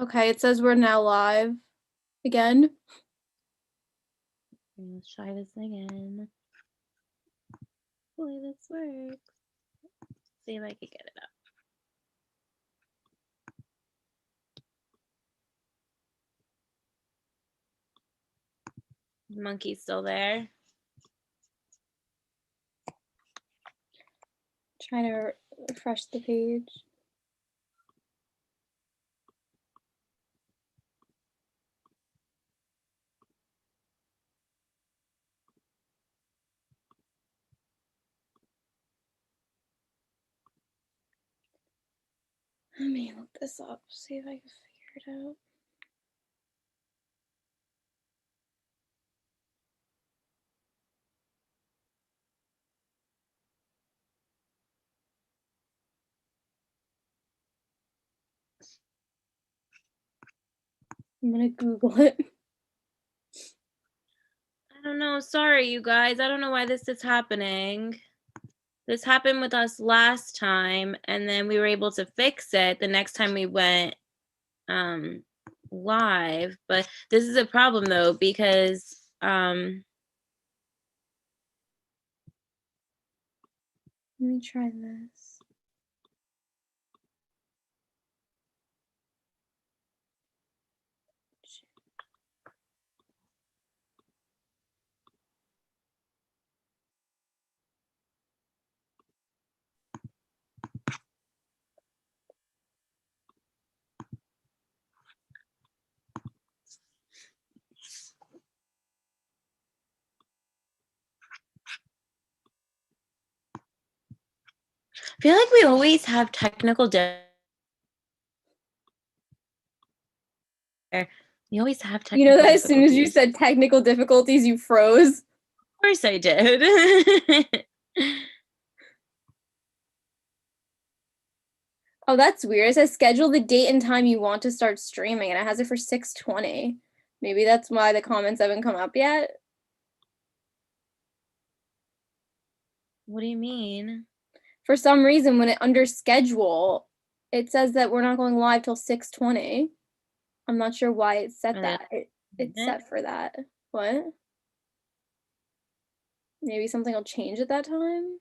Okay, it says we're now live again. Let's try this again. Hopefully this works. See if I can get it up. The monkey's still there. Trying to refresh the page. Let me look this up, see if I can figure it out. I'm gonna Google it. I don't know. Sorry, you guys. I don't know why this is happening. This happened with us last time, and then we were able to fix it the next time we went live. But this is a problem though, because Let me try this. I feel like we always have technical we always have technical You know that as soon as you said technical difficulties, you froze? Of course I did. Oh, that's weird. It says schedule the date and time you want to start streaming, and it has it for 6:20. Maybe that's why the comments haven't come up yet. What do you mean? For some reason, when it under schedule, it says that we're not going live till 6:20. I'm not sure why it set that. It's set for that. What? Maybe something will change at that time?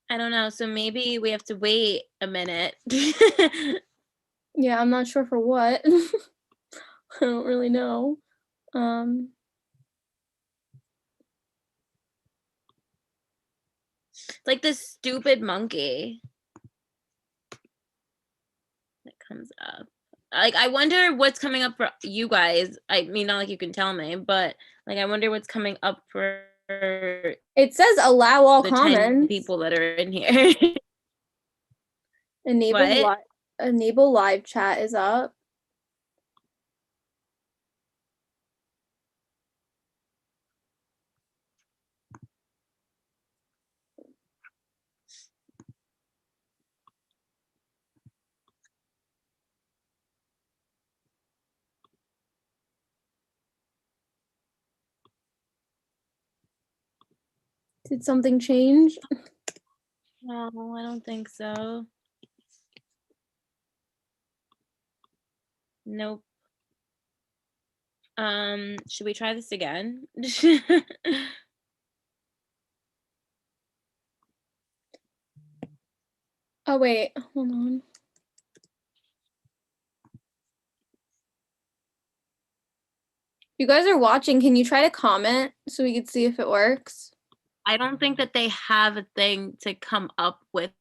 I don't know. So maybe we have to wait a minute. Yeah, I'm not sure for what. I don't really know. Like this stupid monkey that comes up. Like, I wonder what's coming up for you guys. I mean, not like you can tell me, but like, I wonder what's coming up for it says allow all the comments. 10 people that are in here. Enable live chat is up. Did something change? No, I don't think so. Nope. Should we try this again? Oh, wait, hold on. You guys are watching. Can you try to comment so we can see if it works? I don't think that they have a thing to come up with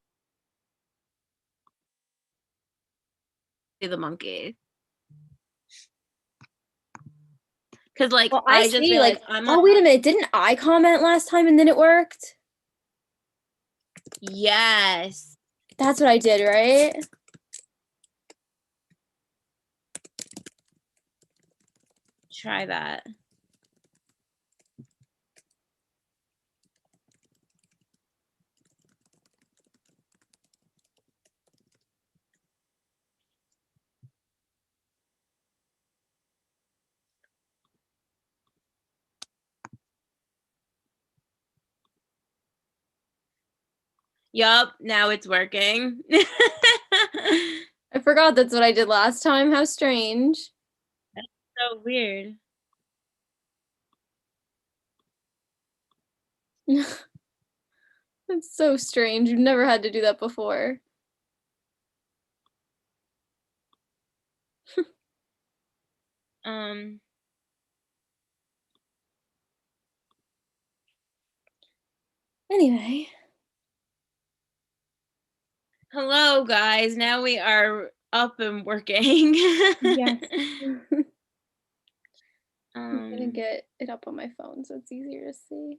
the monkey. Because like, well, I just see, realized oh, wait a minute. Didn't I comment last time and then it worked? Yes. That's what I did, right? Try that. Yup, now it's working. I forgot that's what I did last time. How strange. That's so weird. It's so strange. You've never had to do that before. Anyway. Hello, guys. Now we are up and working. Yes. I'm gonna Um, get it up on my phone so it's easier to see.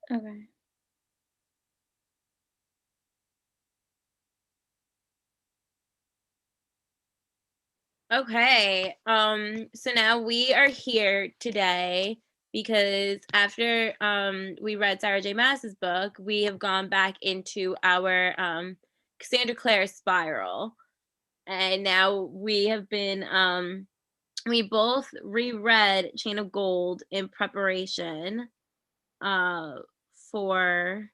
Okay. okay. So now we are here today because after we read Sarah J. Maas's book, we have gone back into our Cassandra Clare spiral. And now we have been we both reread Chain of Gold in preparation for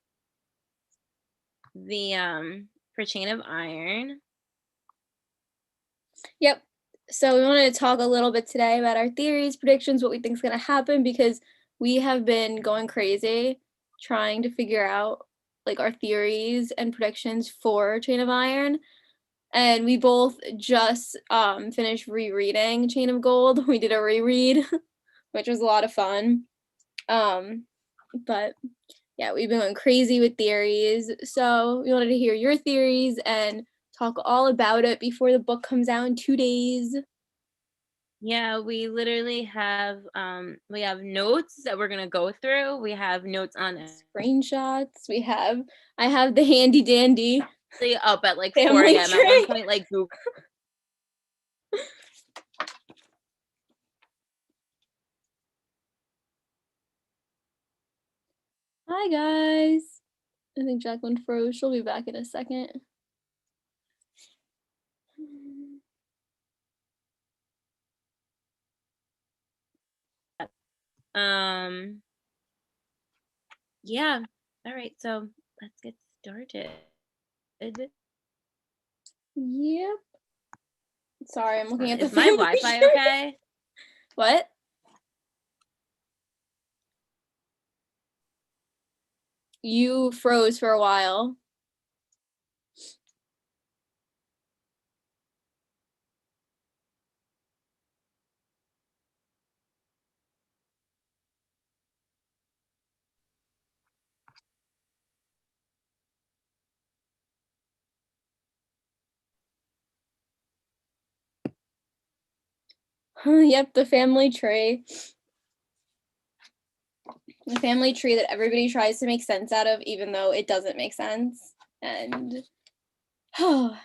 the for Chain of Iron. Yep. So we wanted to talk a little bit today about our theories, predictions, what we think is going to happen, because we have been going crazy trying to figure out like our theories and predictions for Chain of Iron. And we both just finished rereading Chain of Gold. We did a reread, which was a lot of fun. But yeah, we've been going crazy with theories. So we wanted to hear your theories and talk all about it before the book comes out in 2 days. Yeah, we literally have notes that we're gonna go through. We have notes on Screenshots. I have the handy dandy up at like 4 family a.m. tree. At one point, like Google. Hi guys. I think Jacqueline froze. She'll be back in a second. Yeah. All right, so let's get started. Yep. Sorry, I'm looking at the Is my family Wi-Fi tree. okay? What? You froze for a while. Yep, the family tree. The family tree that everybody tries to make sense out of, even though it doesn't make sense. And all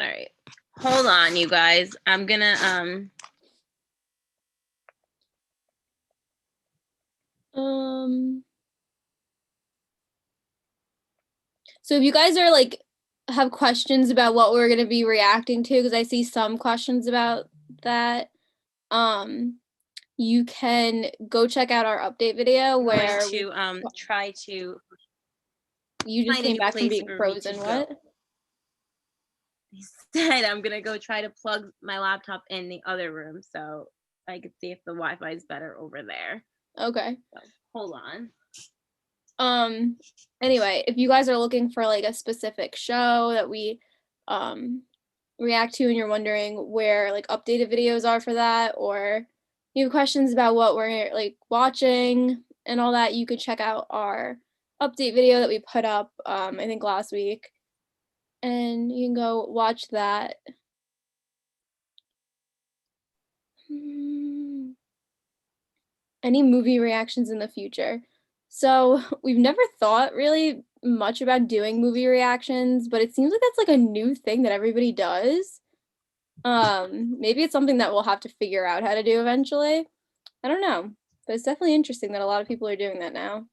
right. Hold on, you guys. I'm gonna So if you guys are like have questions about what we're gonna be reacting to, because I see some questions about that, you can go check out our update video where to try to you just find a came new back from place being for me to frozen. go. What? Instead, I'm gonna go try to plug my laptop in the other room so I could see if the Wi-Fi is better over there. Okay. So, hold on. Anyway, if you guys are looking for like a specific show that we react to and you're wondering where like updated videos are for that, or you have questions about what we're like watching and all that, you could check out our update video that we put up I think last week, and you can go watch that. Any movie reactions in the future? So we've never thought really much about doing movie reactions, but it seems like that's like a new thing that everybody does. Maybe it's something that we'll have to figure out how to do eventually. I don't know, but it's definitely interesting that a lot of people are doing that now.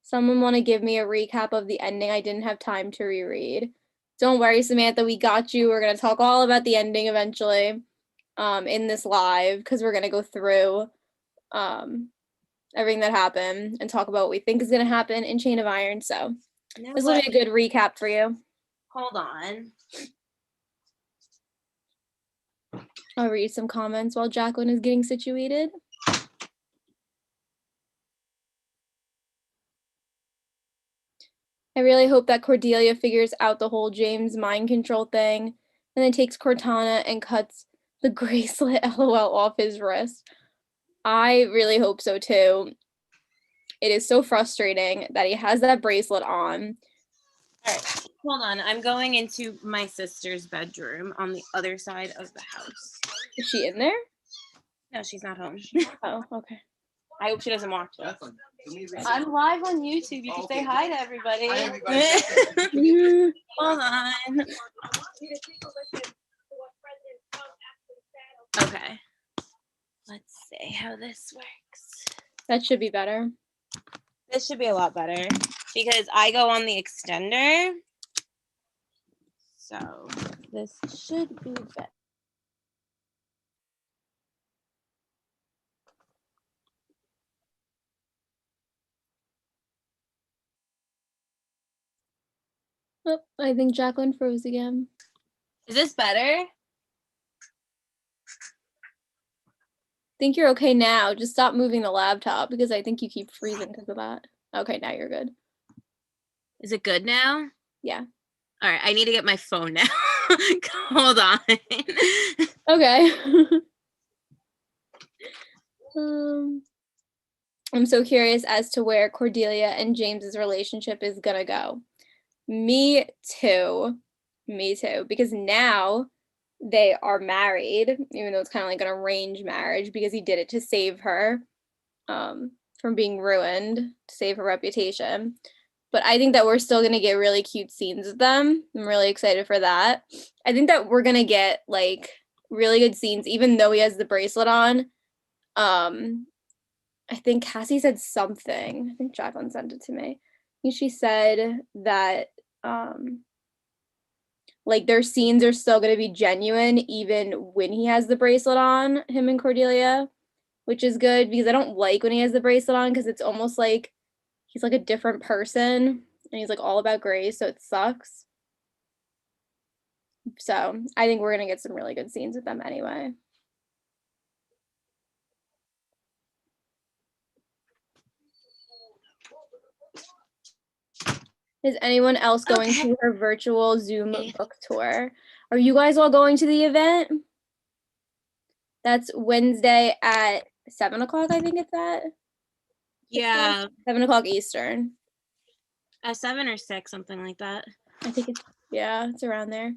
Someone want to give me a recap of the ending? I didn't have time to reread. Don't worry, Samantha, we got you. We're going to talk all about the ending eventually in this live because we're going to go through everything that happened and talk about what we think is going to happen in Chain of Iron. So this will be a good recap for you. Hold on. I'll read some comments while Jacqueline is getting situated. I really hope that Cordelia figures out the whole James mind control thing and then takes Cortana and cuts the bracelet LOL off his wrist. I really hope so too. It is so frustrating that he has that bracelet on. All right, hold on. I'm going into my sister's bedroom on the other side of the house. Is she in there? No, she's not home. Oh, okay. I hope she doesn't watch this. I'm live on YouTube. You can say hi to everybody. Hold on. Okay. Let's see how this works. That should be better. This should be a lot better because I go on the extender. So this should be better. Oh, I think Jacqueline froze again. Is this better? I think you're okay now. Just stop moving the laptop because I think you keep freezing because of that. Okay, now you're good. Is it good now? Yeah. All right, I need to get my phone now. Hold on. Okay. I'm so curious as to where Cordelia and James's relationship is gonna go. Me too. Me too. Because now they are married, even though it's kind of like an arranged marriage because he did it to save her from being ruined, to save her reputation. But I think that we're still gonna get really cute scenes of them. I'm really excited for that. I think that we're gonna get like really good scenes, even though he has the bracelet on. I think Cassie said something. I think Jacqueline sent it to me. I think she said that like their scenes are still gonna be genuine even when he has the bracelet on, him and Cordelia, which is good because I don't like when he has the bracelet on because it's almost like he's like a different person and he's like all about Grace, so it sucks. So I think we're gonna get some really good scenes with them anyway. Is anyone else going to her virtual Zoom book tour? Are you guys all going to the event? That's Wednesday at 7 o'clock, I think it's at. Yeah. 7 o'clock Eastern. At 7 or 6, something like that. I think it's, yeah, it's around there.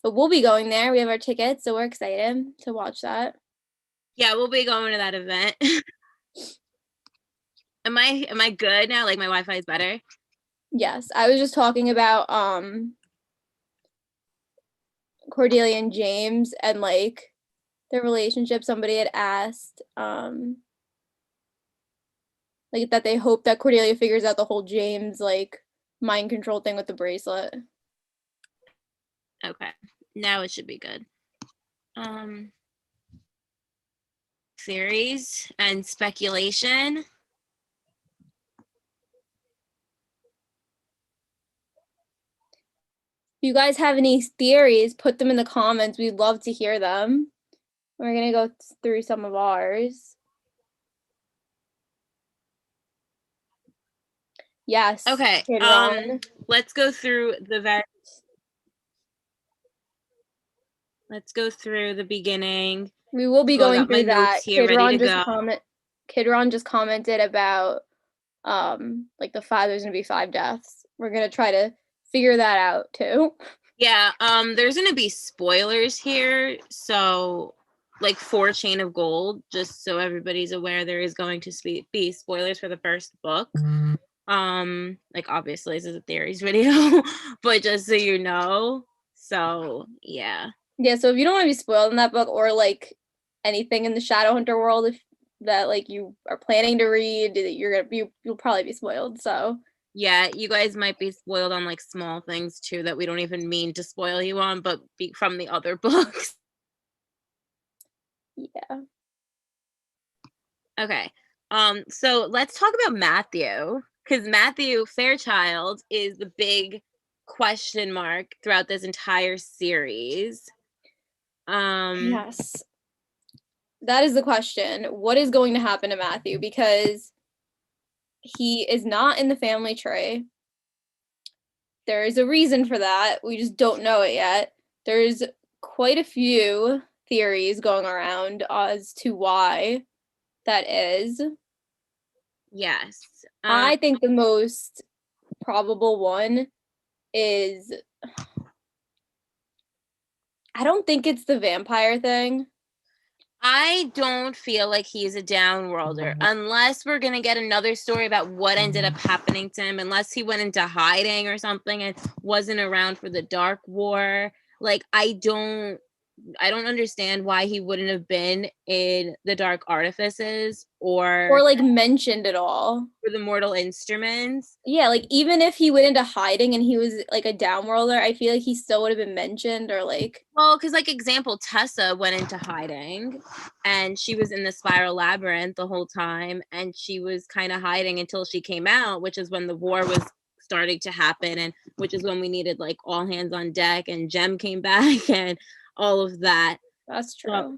But we'll be going there. We have our tickets, so we're excited to watch that. Yeah, we'll be going to that event. Am I good now? Like my Wi-Fi is better? Yes, I was just talking about Cordelia and James and like their relationship. Somebody had asked like that they hope that Cordelia figures out the whole James like mind control thing with the bracelet. Okay, now it should be good. Theories and speculation. If you guys have any theories, put them in the comments. We'd love to hear them. We're gonna go through some of ours. Yes. Okay. Let's go through the Let's go through the beginning. We will be going through that. Kidron just commented about like the 5 there's gonna be 5 deaths. We're gonna try to figure that out too. Yeah, there's gonna be spoilers here, so like for Chain of Gold, just so everybody's aware, there is going to be spoilers for the first book. Like obviously this is a theories video, but just so you know. So yeah. Yeah, so if you don't want to be spoiled in that book, or like anything in the Shadowhunter world, if that like you are planning to read, you'll probably be spoiled. So Yeah, you guys might be spoiled on like small things too that we don't even mean to spoil you on, but from the other books. yeah. Okay. So let's talk about Matthew, because Matthew Fairchild is the big question mark throughout this entire series. Yes. That is the question. What is going to happen to Matthew? Because he is not in the family tree. There is a reason for that. We just don't know it yet. There's quite a few theories going around as to why that is. Yes. I think the most probable one is, I don't think it's the vampire thing. I don't feel like he's a downworlder unless we're going to get another story about what ended up happening to him, unless he went into hiding or something and wasn't around for the Dark War. Like, I don't understand why he wouldn't have been in the Dark Artifices or Like mentioned at all. for the Mortal Instruments. Yeah, like even if he went into hiding and he was like a downworlder, I feel like he still would have been mentioned, or like, well, because like example, Tessa went into hiding and she was in the spiral labyrinth the whole time, and she was kind of hiding until she came out, which is when the war was starting to happen, and which is when we needed like all hands on deck, and Jem came back and all of that. that's true. So,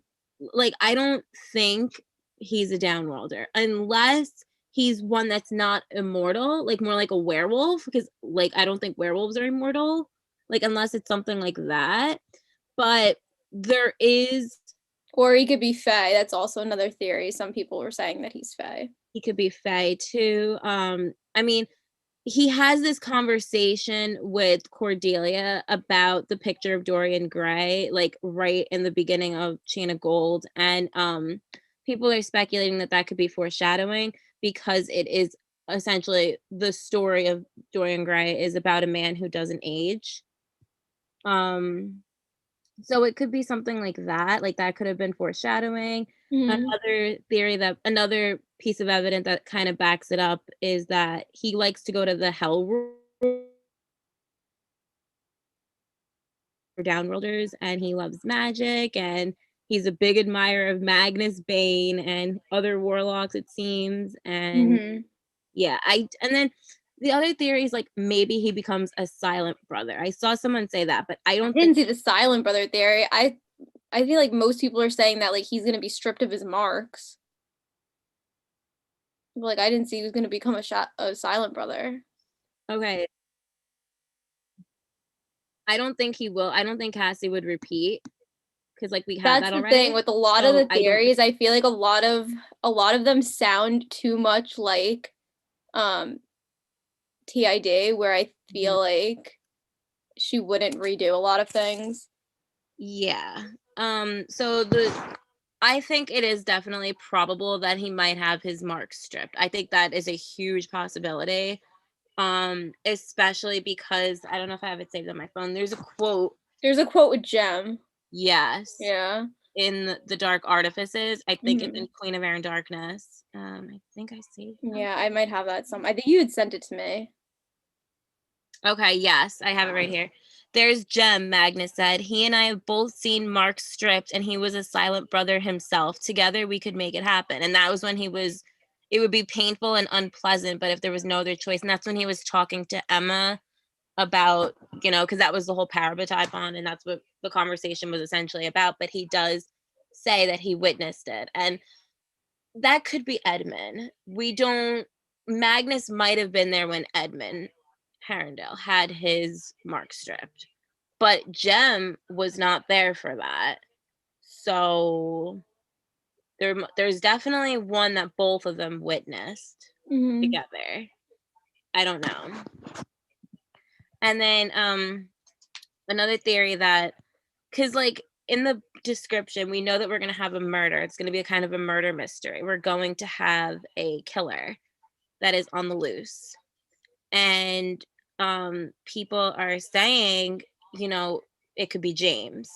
like, I don't think he's a downworlder unless he's one that's not immortal, like more like a werewolf, because like I don't think werewolves are immortal, like unless it's something like that. But there is, Or he could be Fae. That's also another theory. Some people were saying that he's Fae. he could be Fae too. I mean, he has this conversation with Cordelia about the picture of Dorian Gray, like right in the beginning of Chain of Gold, and people are speculating that that could be foreshadowing, because it is essentially the story of Dorian Gray is about a man who doesn't age. So it could be something like that. Like that could have been foreshadowing. Mm-hmm. Another piece of evidence that kind of backs it up is that he likes to go to the hell for downworlders, and he loves magic, and he's a big admirer of Magnus Bane and other warlocks, it seems. And Mm-hmm. yeah, and then the other theory is like maybe he becomes a silent brother. I saw someone say that, but I don't I think didn't see the silent brother theory. I feel like most people are saying that like he's gonna be stripped of his marks. Like I didn't see he was gonna become a silent brother. okay. I don't think he will. I don't think Cassie would repeat, because like we have That's that the thing already. with a lot of So the I don't. theories. I feel like a lot of them sound too much like um TID, where I feel like she wouldn't redo a lot of things. Yeah. So I think it is definitely probable that he might have his mark stripped. I think that is a huge possibility. Especially because I don't know if I have it saved on my phone. There's a quote. There's a quote with Jem. Yes. Yeah. In the Dark Artifices. I think it's Mm-hmm. in Queen of Air and Darkness. I think I saved that. Yeah, I might have that I think you had sent it to me. Okay, yes, I have it right here. There's Jem, Magnus said. He and I have both seen Mark stripped, and he was a silent brother himself. Together, we could make it happen. And that was when it would be painful and unpleasant, but if there was no other choice. And that's when he was talking to Emma about, because that was the whole parabatypon, and that's what the conversation was essentially about. But he does say that he witnessed it. And that could be Edmund. Magnus might have been there when Edmund Harrendale had his mark stripped, but Jem was not there for that. So there's definitely one that both of them witnessed Mm-hmm. together. I don't know. And then another theory that, because like in the description, we know that we're going to have a murder. It's going to be a kind of a murder mystery. We're going to have a killer that is on the loose. And people are saying, it could be James.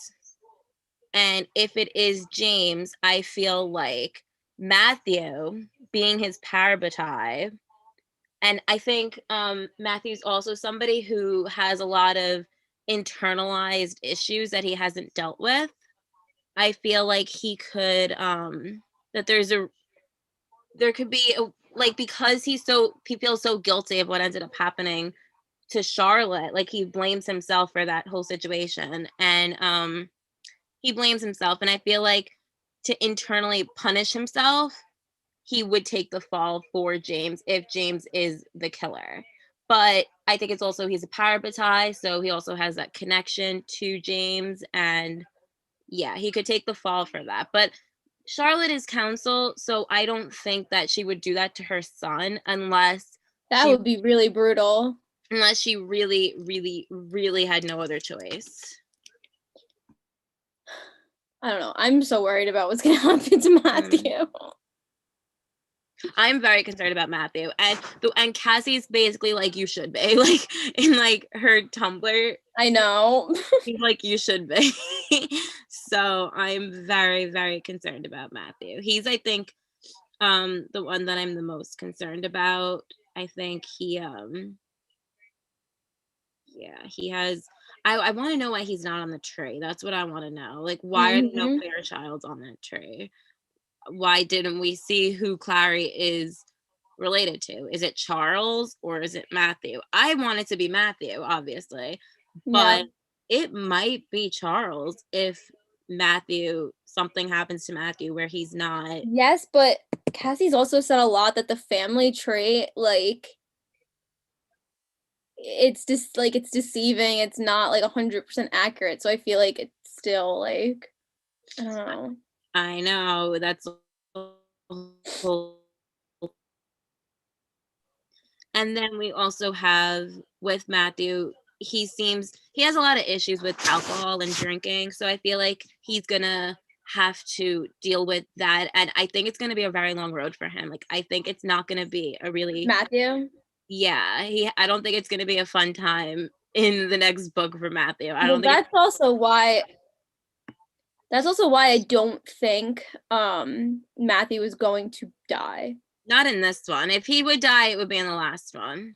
And if it is James, I feel like Matthew, being his parabatai, and I think Matthew's also somebody who has a lot of internalized issues that he hasn't dealt with. I feel like he could that there could be like, because he feels so guilty of what ended up happening to Charlotte, like he blames himself for that whole situation, and he blames himself, and I feel like to internally punish himself, he would take the fall for James if James is the killer. But I think it's also, he's a parabatai, so he also has that connection to James, and yeah, he could take the fall for that. But Charlotte is counsel, so I don't think that she would do that to her son That would be really brutal. unless she really, really, really had no other choice. I don't know. I'm so worried about what's going to happen to Matthew. I'm very concerned about Matthew, and Cassie's basically like, you should be, like, in like her Tumblr. I know. He's like, you should be. So I'm very, very concerned about Matthew. He's, I think, the one that I'm the most concerned about. I think he has. I want to know why he's not on the tree. That's what I want to know. Like, why are no Fairchilds on that tree? Why didn't we see who Clary is related to? Is it Charles or is it Matthew? I want it to be Matthew, obviously, but it might be Charles if something happens to Matthew where he's not. Yes, but Cassie's also said a lot that the family trait, like, it's just like, it's deceiving. It's not like 100% accurate. So I feel like it's still like, I don't know. I know, that's and then we also have with Matthew, he has a lot of issues with alcohol and drinking, so I feel like he's gonna have to deal with that, and I think it's gonna be a very long road for him. Like, I think it's not gonna be a really Matthew? Yeah, I don't think it's gonna be a fun time in the next book for Matthew. That's also why I don't think Matthew is going to die. Not in this one. If he would die, it would be in the last one.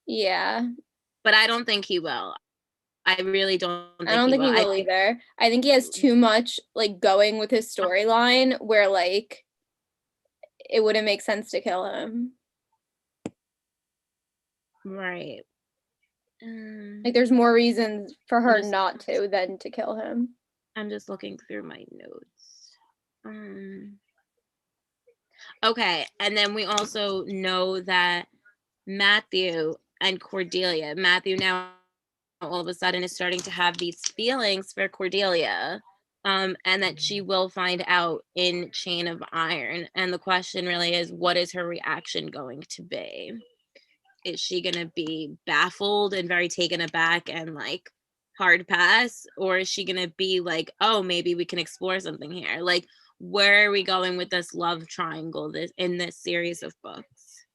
Yeah. But I don't think he will. I really don't think I don't think he will either. I think he has too much like going with his storyline where like it wouldn't make sense to kill him. Right. Like there's more reasons for her not to than to kill him. I'm just looking through my notes. Okay, and then we also know that Matthew and Cordelia. Matthew now all of a sudden is starting to have these feelings for Cordelia, and that she will find out in Chain of Iron. And the question really is, what is her reaction going to be? Is she going to be baffled and very taken aback and like hard pass? Or is she going to be like, oh, maybe we can explore something here? Like, where are we going with this love triangle in this series of books?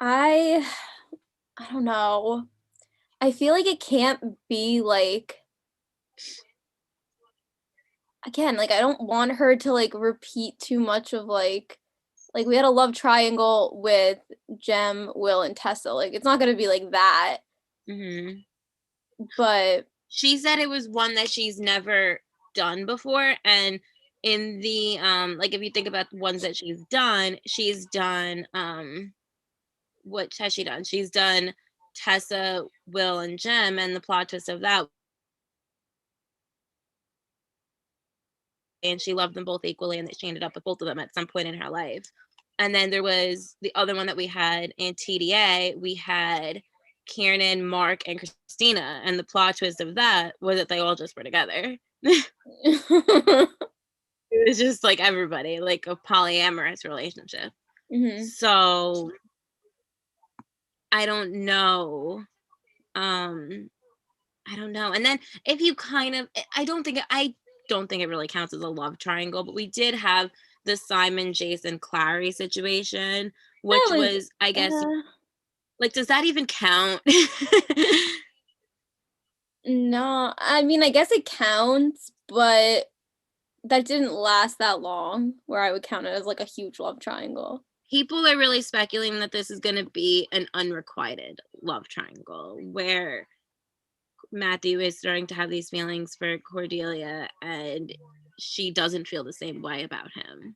I don't know. I feel like it can't be like, again, like I don't want her to like repeat too much of like we had a love triangle with Jem, Will, and Tessa. Like it's not gonna be like that. But she said it was one that she's never done before, and in the like, if you think about the ones that she's done what has she done? She's done Tessa, Will, and Jem, and the plot twist of that, and she loved them both equally, and that she ended up with both of them at some point in her life. And then there was the other one that we had in TDA. We had Kiernan, Mark, and Christina, and the plot twist of that was that they all just were together. It was just like everybody, like a polyamorous relationship. So I don't know. I don't know. And then if you kind of, I don't think it really counts as a love triangle, but we did have the Simon, Jason, Clary situation, That which was was, I guess, uh, like, does that even count? no, I mean, I guess it counts, but that didn't last that long where I would count it as like a huge love triangle. People are really speculating that this is going to be an unrequited love triangle where Matthew is starting to have these feelings for Cordelia and she doesn't feel the same way about him,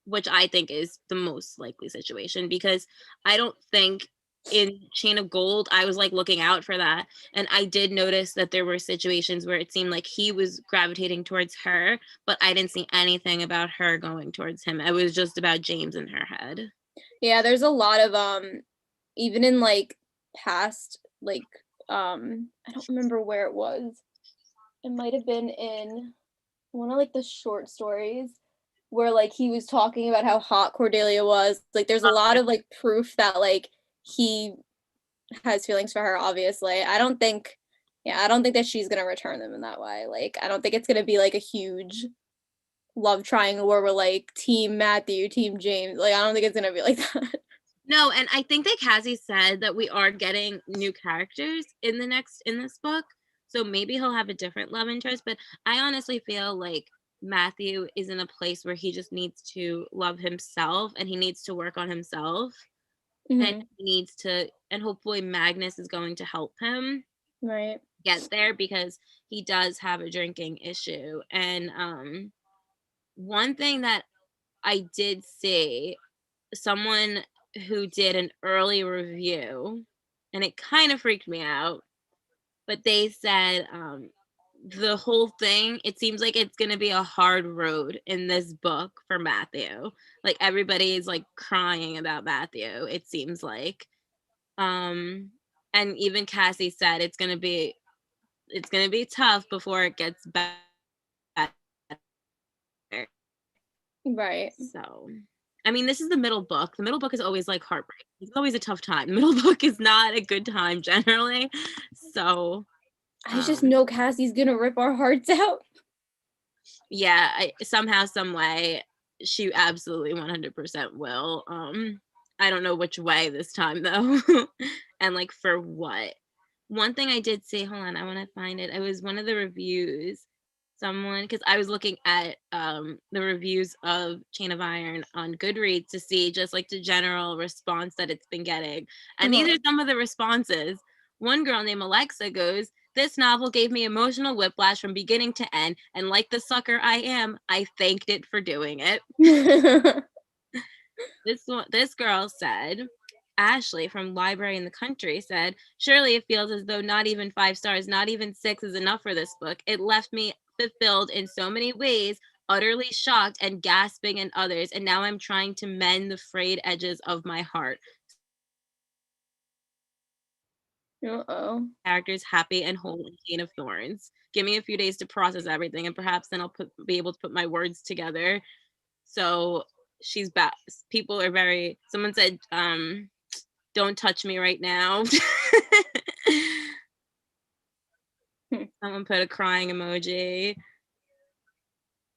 which I think is the most likely situation because I don't think in Chain of Gold I was like looking out for that, and I did notice that there were situations where it seemed like he was gravitating towards her, but I didn't see anything about her going towards him. It was just about James in her head. Yeah, there's a lot of even in like past like I don't remember where it was. It might have been in one of like the short stories where like he was talking about how hot Cordelia was. Like there's a lot of like proof that like he has feelings for her, obviously. I don't think that she's gonna return them in that way. Like I don't think it's gonna be like a huge love triangle where we're like team Matthew, team James. Like I don't think it's gonna be like that. No, and I think that Cassie said that we are getting new characters in this book. So maybe he'll have a different love interest, but I honestly feel like Matthew is in a place where he just needs to love himself and he needs to work on himself and Mhm. he needs to and hopefully Magnus is going to help him Right. get there because he does have a drinking issue. And one thing that I did see someone who did an early review, and it kind of freaked me out, but they said the whole thing, it seems like it's going to be a hard road in this book for Matthew. Like everybody is like crying about Matthew, it seems like. Um and even Cassie said it's going to be tough before it gets better. Right. So, I mean, this is the middle book. The middle book is always like heartbreak. It's always a tough time. The middle book is not a good time generally. So, I just um, know Cassie's gonna rip our hearts out. yeah, somehow, some way, she absolutely 100% will. I don't know which way this time though, and like for what. One thing I did see, hold on, I want to find it. It was one of the reviews. Someone, because I was looking at the reviews of Chain of Iron on Goodreads to see just like the general response that it's been getting. And these Uh-huh. are some of the responses. One girl named Alexa goes, "This novel gave me emotional whiplash from beginning to end, and like the sucker I am, I thanked it for doing it." This girl said, Ashley from Library in the Country said, "Surely it feels as though not even 5 stars, not even 6 is enough for this book. It left me fulfilled in so many ways, utterly shocked and gasping in others, and now I'm trying to mend the frayed edges of my heart. Uh-oh. Characters happy and whole in Chain of Thorns. Give me a few days to process everything, and perhaps then I'll be able to put my words together." So she's back. People are very. Someone said, "Don't touch me right now." Hmm. Someone put a crying emoji.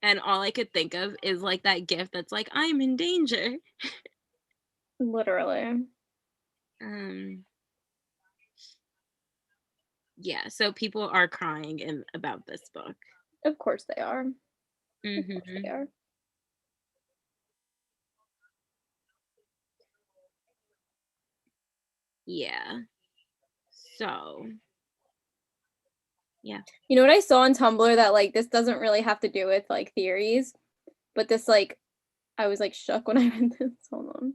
And all I could think of is like that gift that's like, "I'm in danger." Literally. Um, yeah, so people are crying in about this book. Of course they are. Of course they Hmm. are. Yeah. So, yeah. You know what I saw on Tumblr that like this doesn't really have to do with like theories, but this like I was like shook when I read this. Hold on.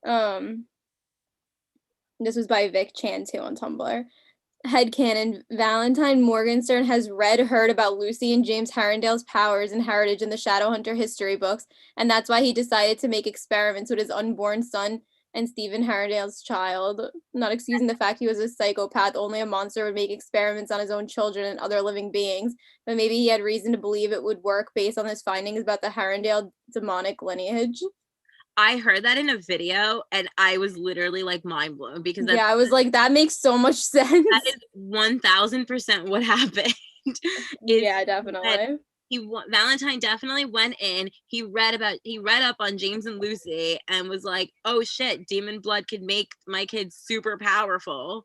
Um, this was by Vic Chan too on Tumblr. Headcanon, Valentine Morgenstern has heard about Lucy and James Harrendale's powers and heritage in the Shadowhunter history books, and that's why he decided to make experiments with his unborn son and Stephen Harrendale's child. Not excusing the fact he was a psychopath, only a monster would make experiments on his own children and other living beings, but maybe he had reason to believe it would work based on his findings about the Harrendale demonic lineage. I heard that in a video and I was literally like mind blown because yeah, I was like, that makes so much sense. that is 1000% what happened. Yeah, definitely. Valentine definitely went in. He read up on James and Lucy and was like, "Oh shit, demon blood could make my kids super powerful."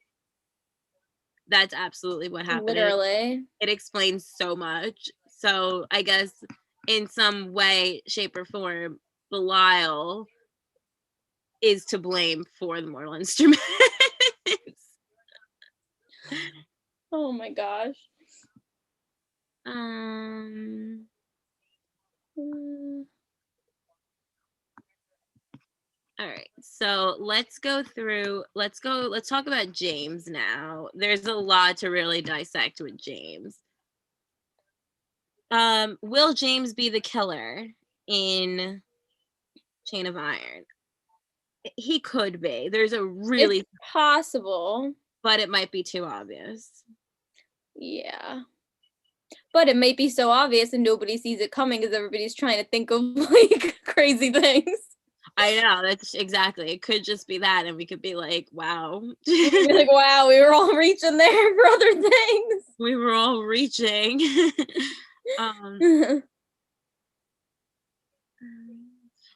That's absolutely what happened. Literally. It explains so much. So I guess in some way, shape, or form, Belial is to blame for the mortal instruments. Oh my gosh. All right, so let's talk about James now. There's a lot to really dissect with James. Will James be the killer in Chain of Iron? He could be. There's a really It's possible, but it might be too obvious. Yeah. But it might be so obvious and nobody sees it coming because everybody's trying to think of like crazy things. I know, that's exactly. It could just be that, and we could be like, wow. We'd be like, wow, we were all reaching there for other things. We were all reaching.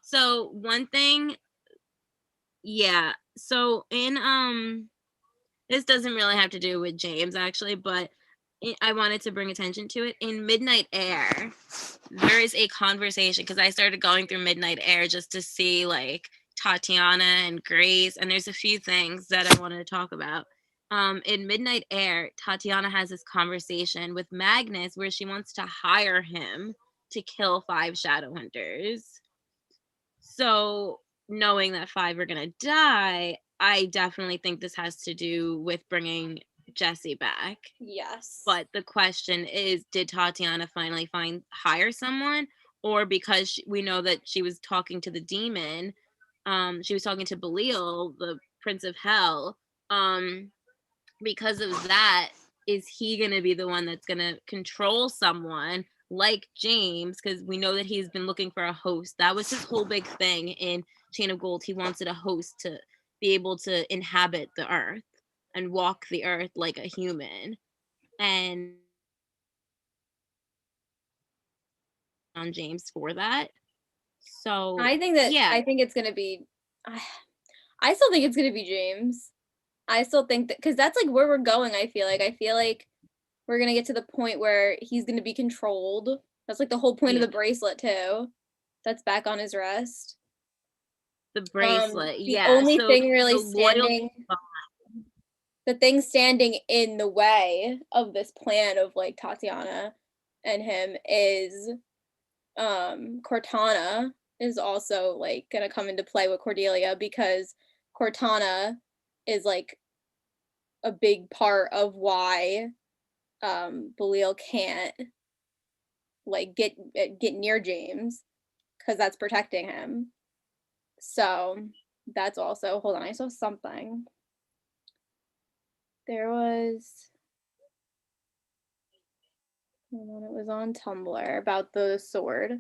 So one thing, yeah. So in this doesn't really have to do with James actually, but I wanted to bring attention to it. In Midnight Air, there is a conversation because I started going through Midnight Air just to see like Tatiana and Grace, and there's a few things that I wanted to talk about. In Midnight Air, Tatiana has this conversation with Magnus where she wants to hire him to kill 5 Shadowhunters. So knowing that 5 are gonna die, I definitely think this has to do with bringing Jesse back. Yes. But the question is, did Tatiana finally hire someone, or because we know that she was talking to the demon, she was talking to Belial, the Prince of Hell. Because of that, is he gonna be the one that's gonna control someone like James? Because we know that he's been looking for a host. That was his whole big thing in Chain of Gold. He wanted a host to be able to inhabit the earth and walk the earth like a human. And on James for that. So I think that yeah, I think it's gonna be I still think it's gonna be James. I still think that because that's like where we're going, I feel like we're gonna get to the point where he's gonna be controlled. That's like the whole point of the bracelet too. That's back on his wrist. the bracelet. The Yeah. only So thing really the loyalty. the thing standing in the way of this plan of like Tatiana and him is Cortana is also like gonna come into play with Cordelia because Cortana is like a big part of why Belial can't like get near James because that's protecting him. So that's also, hold on, I saw something. There was, hold on, it was on Tumblr about the sword.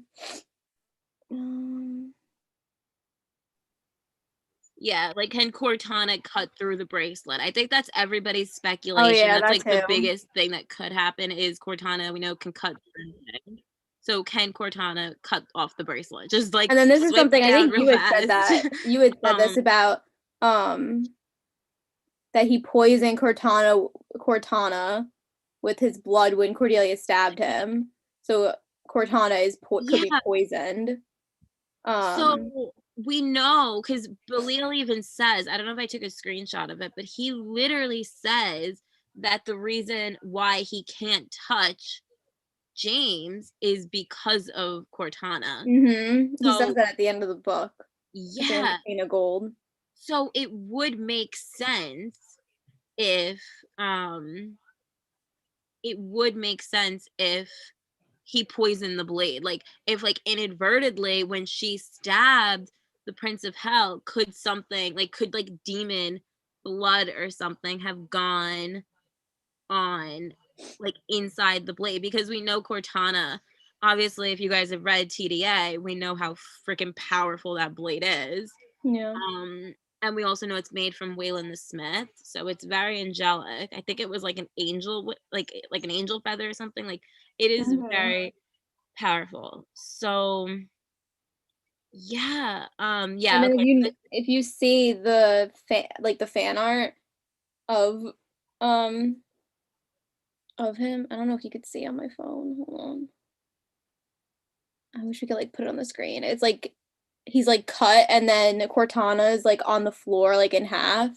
Yeah, like can Cortana cut through the bracelet? I think that's everybody's speculation. Oh yeah, that's like the too. biggest thing that could happen is Cortana, we know, can cut through anything. So can Cortana cut off the bracelet? Just like And then this is swipe something it I down think real you had fast. said that you had said this about that he poisoned Cortana with his blood when Cordelia stabbed him. So Cortana is could be poisoned. So we know because Belial even says, I don't know if I took a screenshot of it, but he literally says that the reason why he can't touch James is because of Cortana. He says that at the end of the book. Yeah. Chain of Gold. So it would make sense if he poisoned the blade. Like if like inadvertently when she stabbed the Prince of Hell, could demon blood or something have gone on like inside the blade? Because we know Cortana obviously, if you guys have read TDA, we know how freaking powerful that blade is. Yeah. And we also know it's made from Wayland the Smith, so it's very angelic. I think it was like an angel, like an angel feather or something. Like, it is Mhm. very powerful. So yeah, And yeah. then Okay. if you see the the fan art of um of him, I don't know if you could see on my phone. Hold on. I wish we could like put it on the screen. It's like he's like cut and then Cortana is like on the floor like in half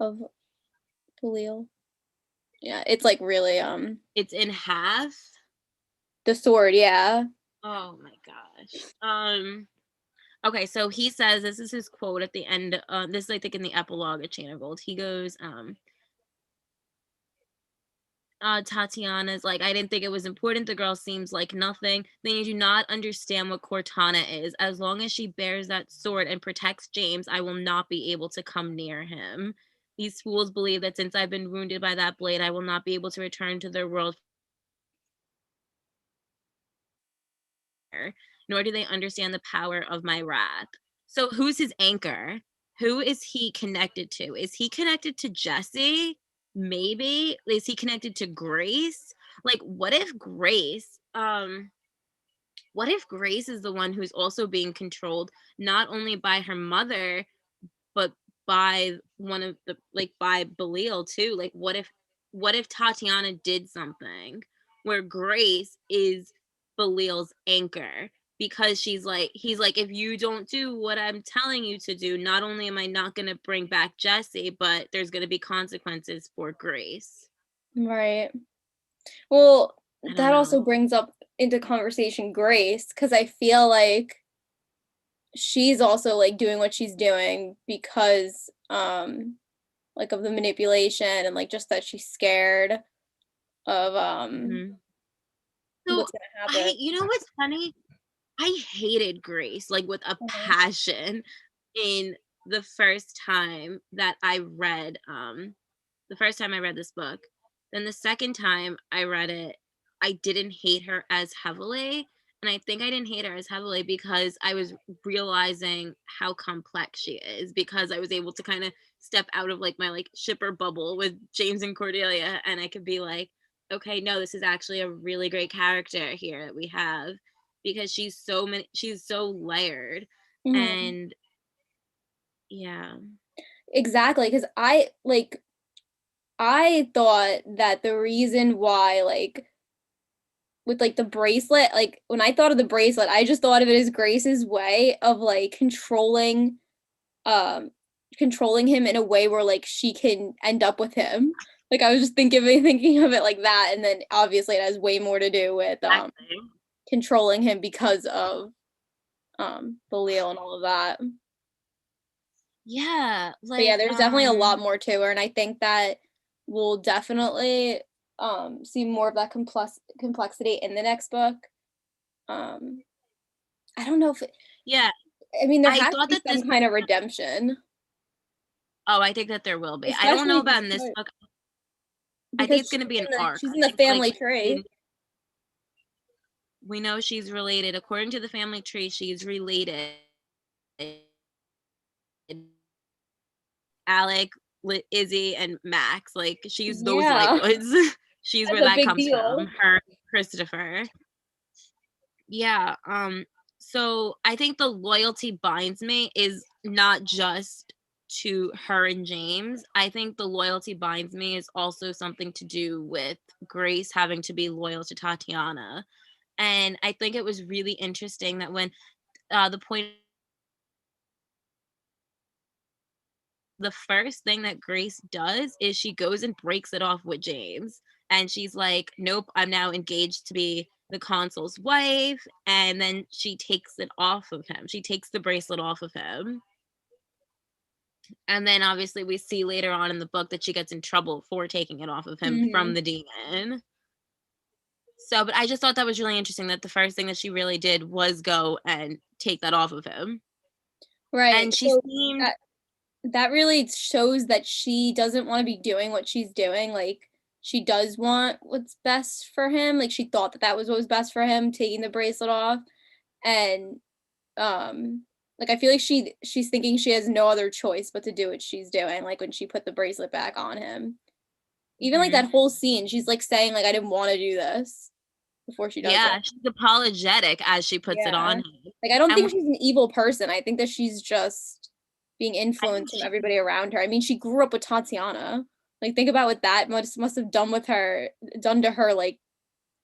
of Khalil. Yeah, it's like really It's in half. the sword, yeah. Oh my gosh. Okay, so he says, this is his quote at the end. This is, I think, in the epilogue of Chain of Gold. He goes, Tatiana's like, I didn't think it was important. The girl seems like nothing. Then you do not understand what Cortana is. As long as she bears that sword and protects James, I will not be able to come near him. These fools believe that since I've been wounded by that blade, I will not be able to return to their world, nor do they understand the power of my wrath. So who's his anchor? Who is he connected to? Is he connected to Jesse? Maybe. Is he connected to Grace? Like, what if Grace is the one who's also being controlled not only by her mother, but by one of the, like, by Belial too? Like, what if Tatiana did something where Grace is Belial's anchor, because he's like, if you don't do what I'm telling you to do, not only am I not going to bring back Jesse, but there's going to be consequences for Grace. Right. Well, I don't that know. also brings up into conversation Grace because I feel like she's also like doing what she's doing because like of the manipulation and like just that she's scared of Mhm. So what's gonna happen. you know what's funny? I hated Grace, like, with a Mhm. passion in the first time that I read, the first time I read this book. Then the second time I read it, I didn't hate her as heavily. And I think I didn't hate her as heavily because I was realizing how complex she is, because I was able to kind of step out of like my like shipper bubble with James and Cordelia, and I could be like, okay, no, this is actually a really great character here that we have, because she's so layered. Mhm. And yeah. Exactly, because I thought that the reason why with like the bracelet, like when I thought of the bracelet, I just thought of it as Grace's way of like um controlling him in a way where like she can end up with him. Like I was just thinking of it like that, and then obviously it has way more to do with Exactly. controlling him because of Belial and all of that. Yeah, But yeah, like, there's definitely a lot more to her, and I think that we'll definitely see more of that complexity in the next book. Um I don't know if yeah, I mean there I has to thought be that this some kind of redemption, oh, I think that there will be. I don't know especially about in this book. I think because it's gonna be an arc. she's I in the think, like, family tree. we know she's related. According to the family tree, she's related. Alec, Izzy, and Max. Like, she's those Yeah, Lightwoods. She's that's where a that big comes from. deal. Her, Christopher. Yeah. So I think the loyalty binds me is not just to her and James. I think the loyalty binds me is also something to do with Grace having to be loyal to Tatiana. And I think it was really interesting that when the point, the first thing that Grace does is she goes and breaks it off with James. And she's like, nope, I'm now engaged to be the consul's wife. And then she takes it off of him. She takes the bracelet off of him. And then obviously we see later on in the book that she gets in trouble for taking it off of him from Mhm. the demon. So, but I just thought that was really interesting that the first thing that she really did was go and take that off of him. Right. And she So seemed, that really shows that she doesn't want to be doing what she's doing. Like she does want what's best for him. Like, she thought that that was what was best for him, taking the bracelet off. And, like, I feel like she's thinking she has no other choice but to do what she's doing, like, when she put the bracelet back on him. Even, like, Mhm. that whole scene, she's, like, saying, like, "I didn't wanna do this," before she does it. Yeah, she's apologetic as she puts it on Yeah. him. Like, I don't And think she's an evil person, I think that she's just being I think influenced from she everybody around her. I mean, she grew up with Tatiana. Like, think about what that must have done to her, like,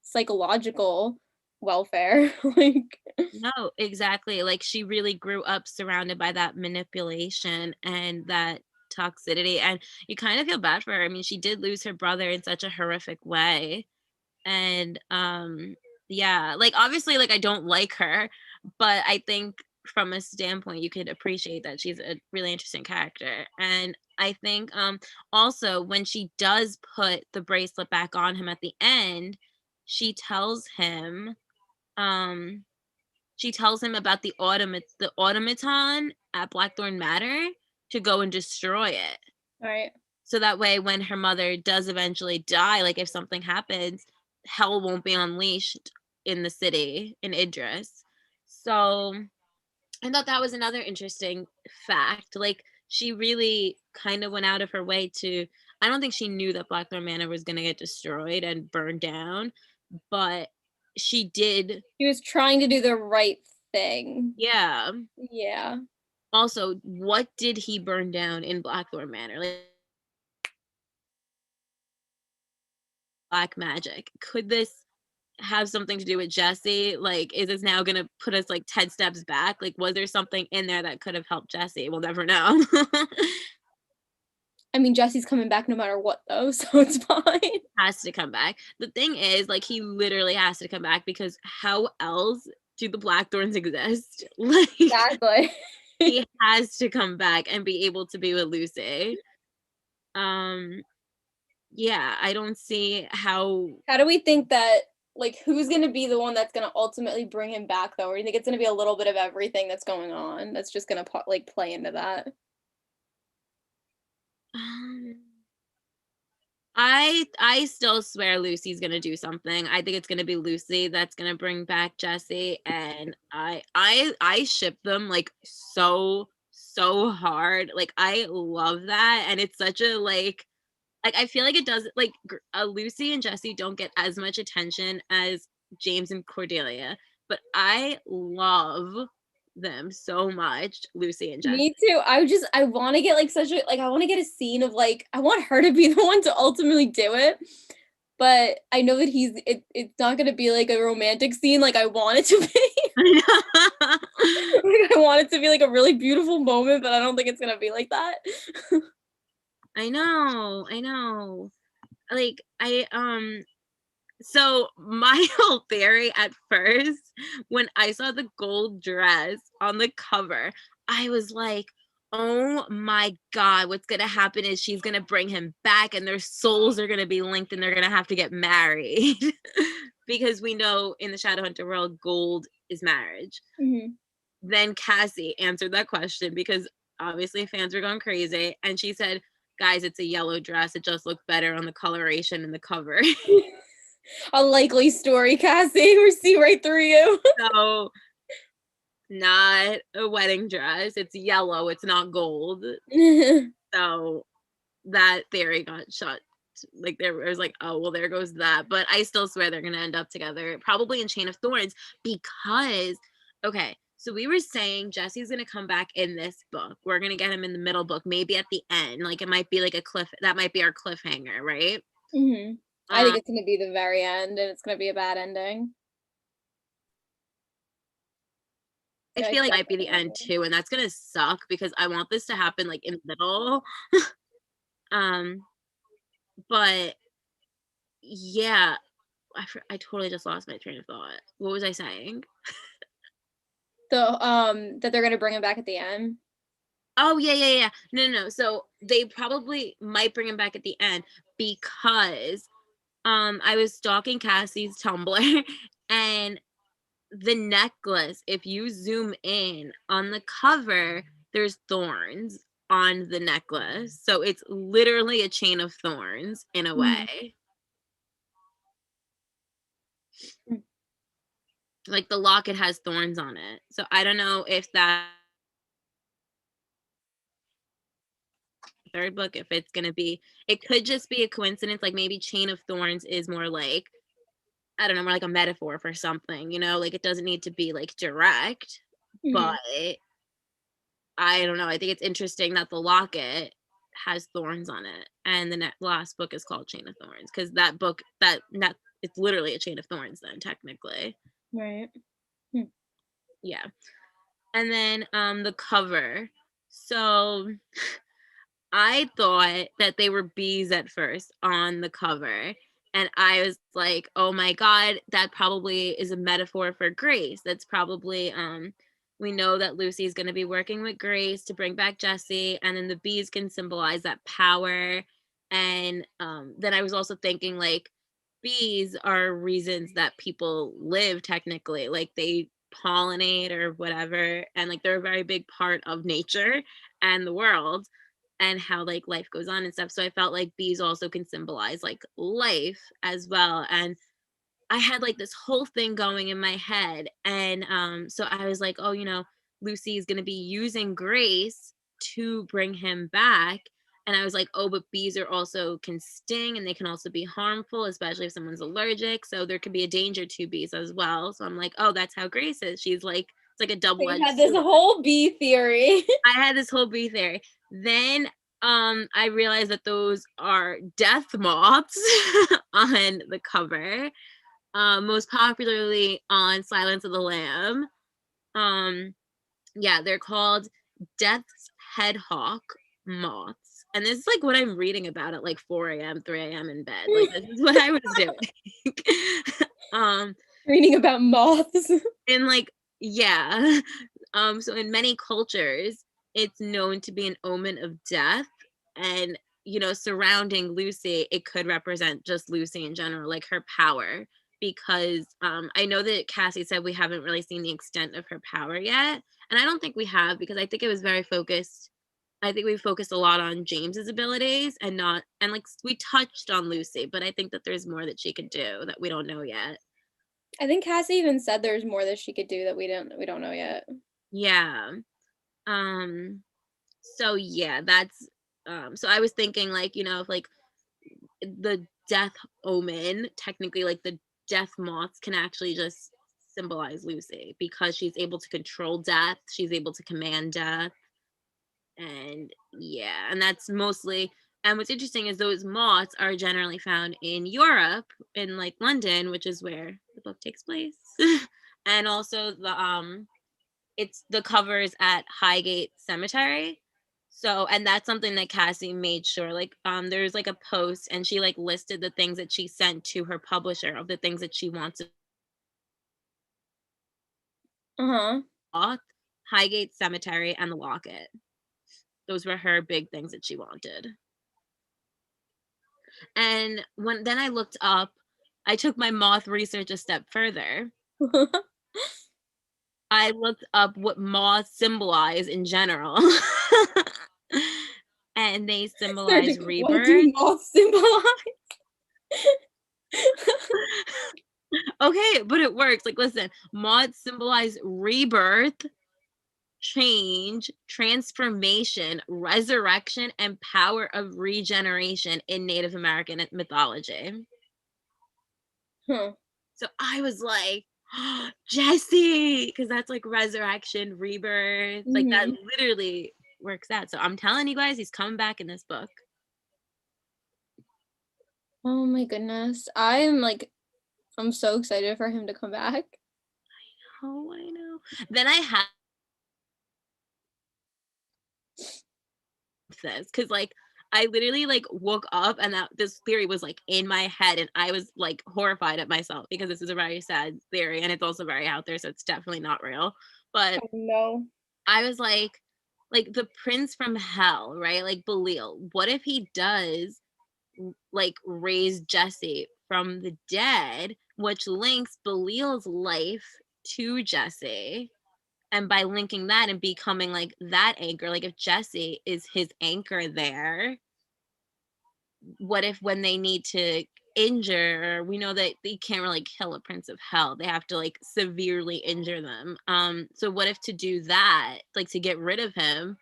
psychological welfare, like no, exactly. Like she really grew up surrounded by that manipulation and that toxicity. And you kind of feel bad for her. I mean, she did lose her brother in such a horrific way. And yeah, like obviously like I don't like her, but I think from a standpoint you could appreciate that she's a really interesting character. And I think also when she does put the bracelet back on him at the end, she tells him um she tells him about the automaton at Blackthorn Manor to go and destroy it. right. So that way when her mother does eventually die, like if something happens, hell won't be unleashed in the city in Idris. So I thought that was another interesting fact. Like she really kind of went out of her way to I don't think she knew that Blackthorn Manor was gonna get destroyed and burned down, but she did. She was trying to do the right thing. Yeah. Yeah. Also, what did he burn down in Blackthorn Manor? Like black magic. Could this have something to do with Jesse? Like, is this now gonna put us like 10 steps back? Like, was there something in there that could have helped Jesse? We'll never know. I mean, Jesse's coming back no matter what though, so it's fine. Has to come back. The thing is, like, he literally has to come back because how else do the Blackthorns exist? Like, Exactly. he has to come back and be able to be with Lucy. Um, yeah, I don't see how. How do we think that, like, who's gonna be the one that's gonna ultimately bring him back though? Or do you think it's gonna be a little bit of everything that's going on that's just gonna like play into that? um, I still swear Lucy's gonna do something. I think it's gonna be Lucy that's gonna bring back Jesse, and I ship them like so hard. Like I love that, and it's such a like I feel like it does like Lucy and Jesse don't get as much attention as James and Cordelia, but I love them so much, Lucy and Jesse. Me too. I want to get like such a like I want to get a scene of like I want her to be the one to ultimately do it. But I know that it's not gonna be like a romantic scene like I want it to be. Like I want it to be like a really beautiful moment, but I don't think it's gonna be like that. I know. Like so my whole theory at first when I saw the gold dress on the cover, I was like, "Oh my god, what's going to happen is she's going to bring him back and their souls are going to be linked and they're going to have to get married." Because we know in the Shadowhunter world gold is marriage. Mhm. Then Cassie answered that question because obviously fans were going crazy and she said, "Guys, it's a yellow dress. It just looked better on the coloration and the cover." A likely story, Cassie. We see right through you. So not a wedding dress. It's yellow. It's not gold. So that theory got shut. Like there was like, oh well, there goes that. But I still swear they're gonna end up together, probably in Chain of Thorns, because okay. So we were saying Jesse's gonna come back in this book. We're gonna get him in the middle book, maybe at the end. Like it might be like a cliff. That might be our cliffhanger, right? Mhm. I think Um, it's gonna be the very end, and it's gonna be a bad ending. I Yeah, feel it's like it might be the definitely end too, and that's gonna suck because I want this to happen like in the middle. Um, but yeah, I totally just lost my train of thought. What was I saying? so that they're gonna bring him back at the end. Oh yeah. No. So they probably might bring him back at the end because I was stalking Cassie's Tumblr and the necklace, if you zoom in on the cover, there's thorns on the necklace. So it's literally a chain of thorns in a Mhm. way. Mm. Like the locket has thorns on it. So I don't know if that third book, if it's gonna be, it could just be a coincidence. Like maybe Chain of Thorns is more like, I don't know, more like a metaphor for something, like it doesn't need to be like direct, but Mhm. I don't know. I think it's interesting that the locket has thorns on it, and the last book is called Chain of Thorns because that book that it's literally a chain of thorns. Then technically, Right. Hmm. yeah. And then the cover. So I thought that they were bees at first on the cover. And I was like, oh my God, that probably is a metaphor for Grace. That's probably, we know that Lucy is going to be working with Grace to bring back Jesse. And then the bees can symbolize that power. And then I was also thinking, like, bees are reasons that people live technically. Like, they pollinate or whatever. And, like, they're a very big part of nature and the world and how like life goes on and stuff. So I felt like bees also can symbolize like life as well. And I had like this whole thing going in my head. And so I was like, oh, Lucy is gonna be using Grace to bring him back. And I was like, oh, but bees are also can sting and they can also be harmful, especially if someone's allergic. So there could be a danger to bees as well. So I'm like, oh, that's how Grace is. She's like, it's like a So you double-edged had this sword. whole bee theory. I had this whole bee theory. Then I realized that those are death moths on the cover, most popularly on Silence of the Lamb. Yeah, they're called Death's Head Hawk moths. And this is like what I'm reading about at like 4 a.m., 3 a.m. in bed. Like this is what I was doing. um, Reading about moths. and like, yeah. So in many cultures, it's known to be an omen of death. And, surrounding Lucy, it could represent just Lucy in general, like her power. Because I know that Cassie said we haven't really seen the extent of her power yet. And I don't think we have because I think it was very focused. I think we focused a lot on James's abilities and not, and like we touched on Lucy, but I think that there's more that she could do that we don't know yet. I think Cassie even said there's more that she could do that we don't know yet. Yeah. Um, so yeah, that's so I was thinking like, if like the death omen, technically like the death moths can actually just symbolize Lucy because she's able to control death, she's able to command death. And yeah, and that's mostly, and what's interesting is those moths are generally found in Europe, in like London, which is where the book takes place. And also it's the covers at Highgate Cemetery. So, and that's something that Cassie made sure, like, there's like a post and she like listed the things that she sent to her publisher of the things that she wants. Uh-huh. Highgate Cemetery and the locket. Those were her big things that she wanted. And when then I looked up, I took my moth research a step further. I looked up what moths symbolize in general. And they symbolize What do rebirth. moths symbolize? Okay, but it works. Like, listen, moths symbolize rebirth, change, transformation, resurrection, and power of regeneration in Native American mythology. Huh. So I was like, Jesse, because that's like resurrection, rebirth, like that Mhm. literally works out. So I'm telling you guys, he's coming back in this book. Oh my goodness. I'm so excited for him to come back. Oh, I know. Then I had this because like I literally like woke up and that this theory was like in my head and I was like horrified at myself because this is a very sad theory and it's also very out there, so it's definitely not real. But Oh no. I was like the prince from hell, right? Like Belial. What if he does like raise Jesse from the dead, which links Belial's life to Jesse? And by linking that and becoming like that anchor, like if Jesse is his anchor there, what if when they need to injure, we know that they can't really kill a prince of hell. They have to like severely injure them. So what if to do that, like to get rid of him,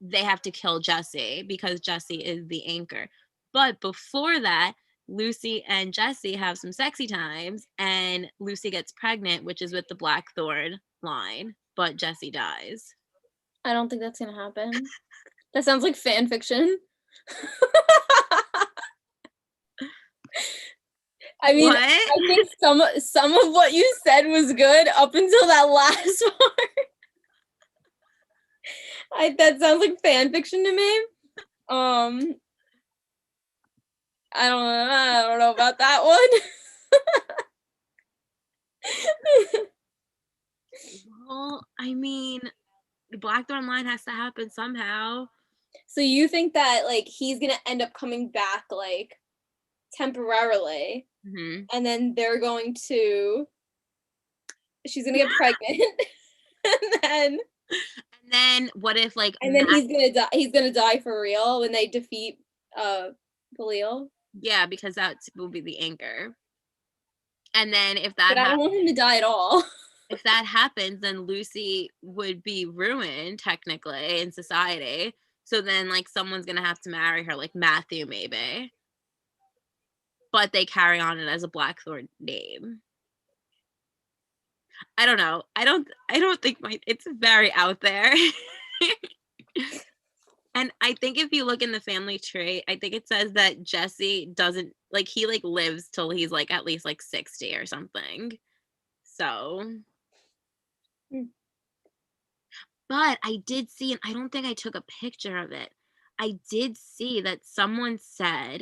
they have to kill Jesse because Jesse is the anchor. But before that, Lucy and Jesse have some sexy times, and Lucy gets pregnant, which is with the Blackthorn line, but Jesse dies. I don't think that's gonna happen. That sounds like fan fiction. I mean, What? I think some of what you said was good up until that last part. That sounds like fan fiction to me. I don't know about that one. Well, I mean, the Blackthorn line has to happen somehow. So you think that like he's gonna end up coming back like temporarily, Mm-hmm. and then she's gonna get pregnant, and then what if like he's gonna die. He's gonna die for real when they defeat Khalil. Yeah, because that will be the anchor. And then if that But I don't want him to die at all. if that happens, then Lucy would be ruined technically in society. So then like someone's gonna have to marry her, like Matthew maybe. But they carry on it as a Blackthorn name. I don't know. I don't think it's very out there. And I think if you look in the family tree, I think it says that Jesse doesn't like he like lives till he's like at least like 60 or something. So but I did see, and I don't think I took a picture of it. I did see that someone said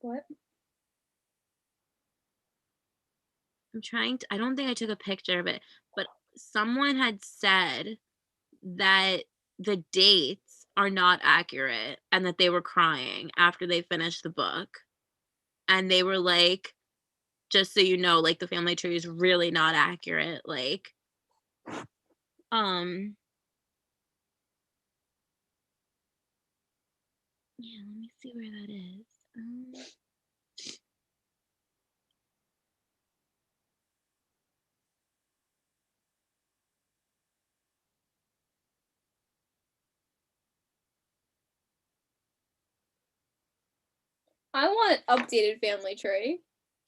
What? I don't think I took a picture of it, but someone had said that the dates are not accurate and that they were crying after they finished the book. And they were like, just so you know, like the family tree is really not accurate. Like, yeah, let me see where that is. I want updated family tree.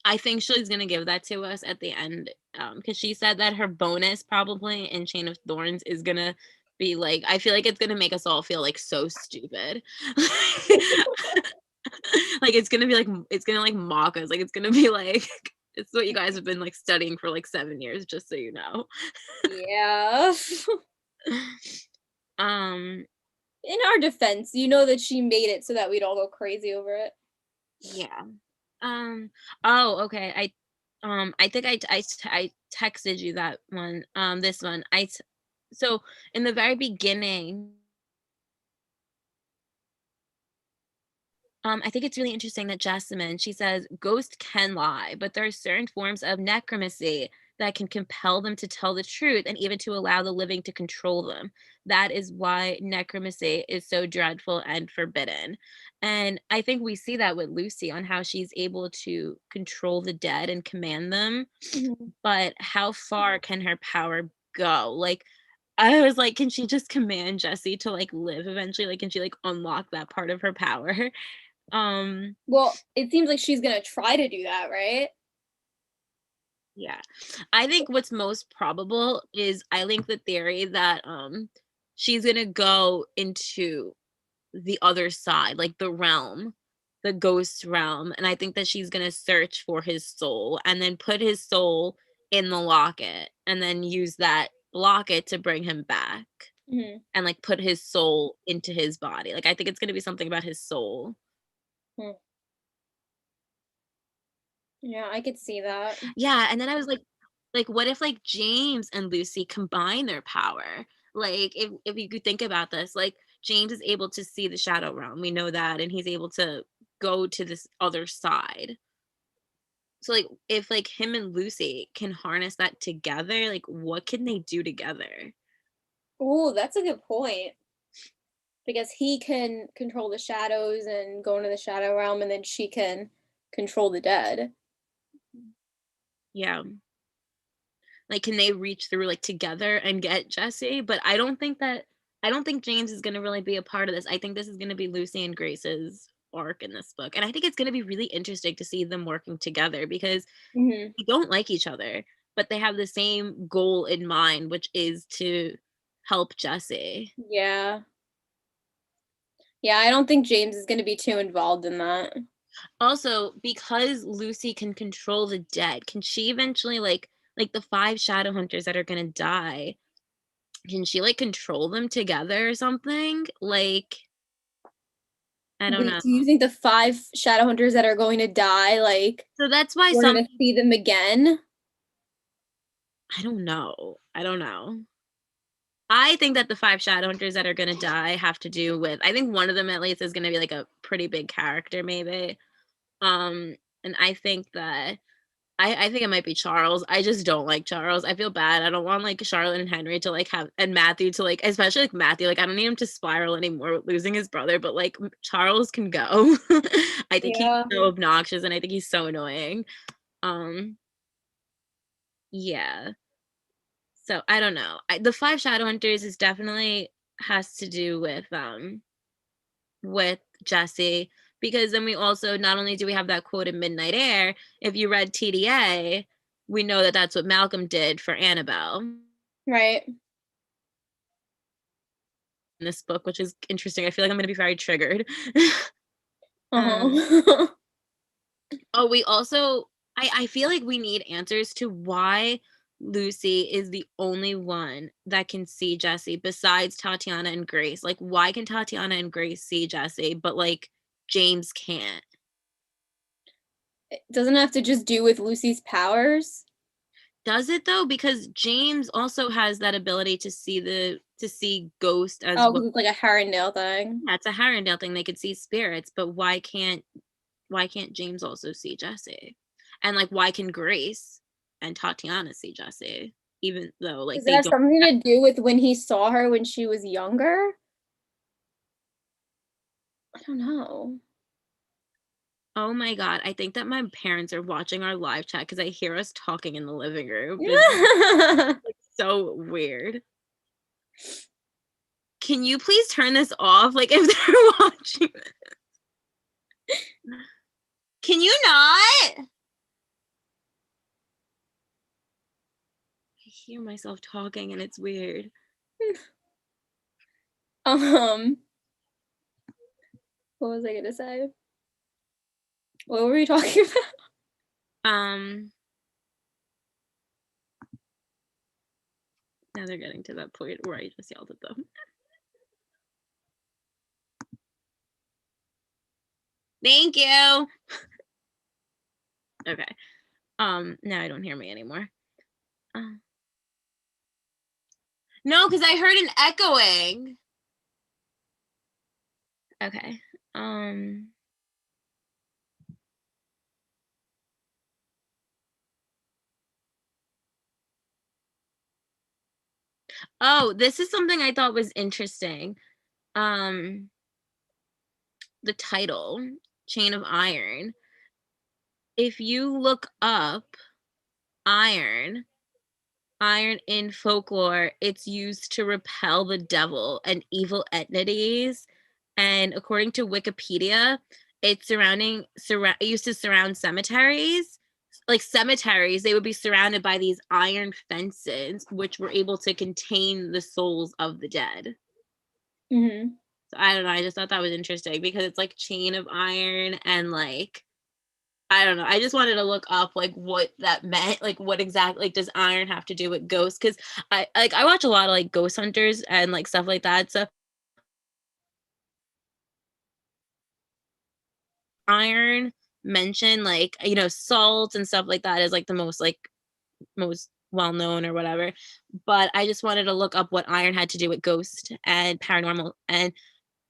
I think she's gonna give that to us at the end, because she said that her bonus probably in Chain of Thorns is gonna be like I feel like it's gonna make us all feel like so stupid. Like it's gonna be like it's gonna like mock us. Like it's gonna be like it's what you guys have been like studying for like 7 years, just so you know. Yeah. In our defense, you know that she made it so that we'd all go crazy over it. Yeah. Oh, okay. I think I texted you that one. This one. So in the very beginning, I think it's really interesting that Jessamine, she says, ghosts can lie, but there are certain forms of necromancy that can compel them to tell the truth and even to allow the living to control them. That is why necromancy is so dreadful and forbidden. And I think we see that with Lucy on how she's able to control the dead and command them. But how far can her power go? Like, I was like, can she just command Jesse to like live eventually? Like, can she like unlock that part of her power? Well, it seems like she's gonna try to do that, right? Yeah. I think what's most probable is I link the theory that she's gonna go into the other side, like the realm, the ghost realm, and I think that she's gonna search for his soul and then put his soul in the locket and then use that locket to bring him back and like put his soul into his body. Like I think it's gonna be something about his soul. Yeah, I could see that. Yeah, and then I was like, what if like James and Lucy combine their power? Like if you could think about this, like James is able to see the shadow realm. We know that, and he's able to go to this other side. So like if like him and Lucy can harness that together, like what can they do together? Ooh, that's a good point. Because he can control the shadows and go into the shadow realm, and then she can control the dead. Yeah. Like, can they reach through, like, together and get Jesse? But I don't think James is gonna really be a part of this. I think this is gonna be Lucy and Grace's arc in this book, and I think it's gonna be really interesting to see them working together because Mhm. they don't like each other, but they have the same goal in mind, which is to help Jesse. Yeah. Yeah, I don't think James is gonna be too involved in that. Also, because Lucy can control the dead, can she eventually, like the 5 shadow hunters that are gonna die, can she, like, control them together or something? Like, I don't Wait, know. do you think the 5 shadow hunters that are going to die, like, So that's why we're some gonna see them again? I don't know. I don't know. I think that the 5 shadow hunters that are gonna die have to do with I think one of them at least is gonna be, like, a pretty big character maybe. And I think that I think it might be Charles. I just don't like Charles. I feel bad. I don't want, like, Charlotte and Henry to, like, have and Matthew to, like especially, like, Matthew, like, I don't need him to spiral anymore with losing his brother, but, like, Charles can go. I think he's Yeah. so obnoxious, and I think he's so annoying. Um, yeah. So, I don't know. The 5 shadow hunters is definitely has to do with Jesse, because then we also not only do we have that quote in Midnight Air, if you read TDA, we know that that's what Malcolm did for Annabelle in Right. this book, which is interesting. I feel like I'm gonna be very triggered. um, Uh-huh. oh, we also I feel like we need answers to why Lucy is the only one that can see Jesse besides Tatiana and Grace. Like, why can Tatiana and Grace see Jesse, but like James can't? Doesn't it have to just do with Lucy's powers? Does it though? Because James also has that ability to see ghosts as Oh, well. because it's like a Harrendale thing. Yeah, it's a Harrendale thing. They could see spirits, but why can't James also see Jesse? And like why can Grace and Tatiana see Jesse? Even though like Does it they have don't something to do with when he saw her when she was younger? I don't know. Oh my god, I think that my parents are watching our live chat because I hear us talking in the living room. It's like so weird. Can you please turn this off? Like if they're watching. Can you not? I hear myself talking and it's weird. Um, what was I gonna say? What were we talking about? Um, Now they're getting to that point where I just yelled at them. Thank you. Okay. Now I don't hear me anymore. No, because I heard an echoing. Okay. Oh, this is something I thought was interesting. Um, the title, Chain of Iron. If you look up iron, iron in folklore, it's used to repel the devil and evil entities. And according to Wikipedia, it used to surround cemeteries. Like cemeteries, they would be surrounded by these iron fences, which were able to contain the souls of the dead. Mm-hmm. So I don't know. I just thought that was interesting because it's like chain of iron and like I don't know. I just wanted to look up like what that meant, like what exactly like does iron have to do with ghosts? Because I watch a lot of like ghost hunters and like stuff like that. So iron mention like salt and stuff like that is like the most well known or whatever. But I just wanted to look up what iron had to do with ghost and paranormal and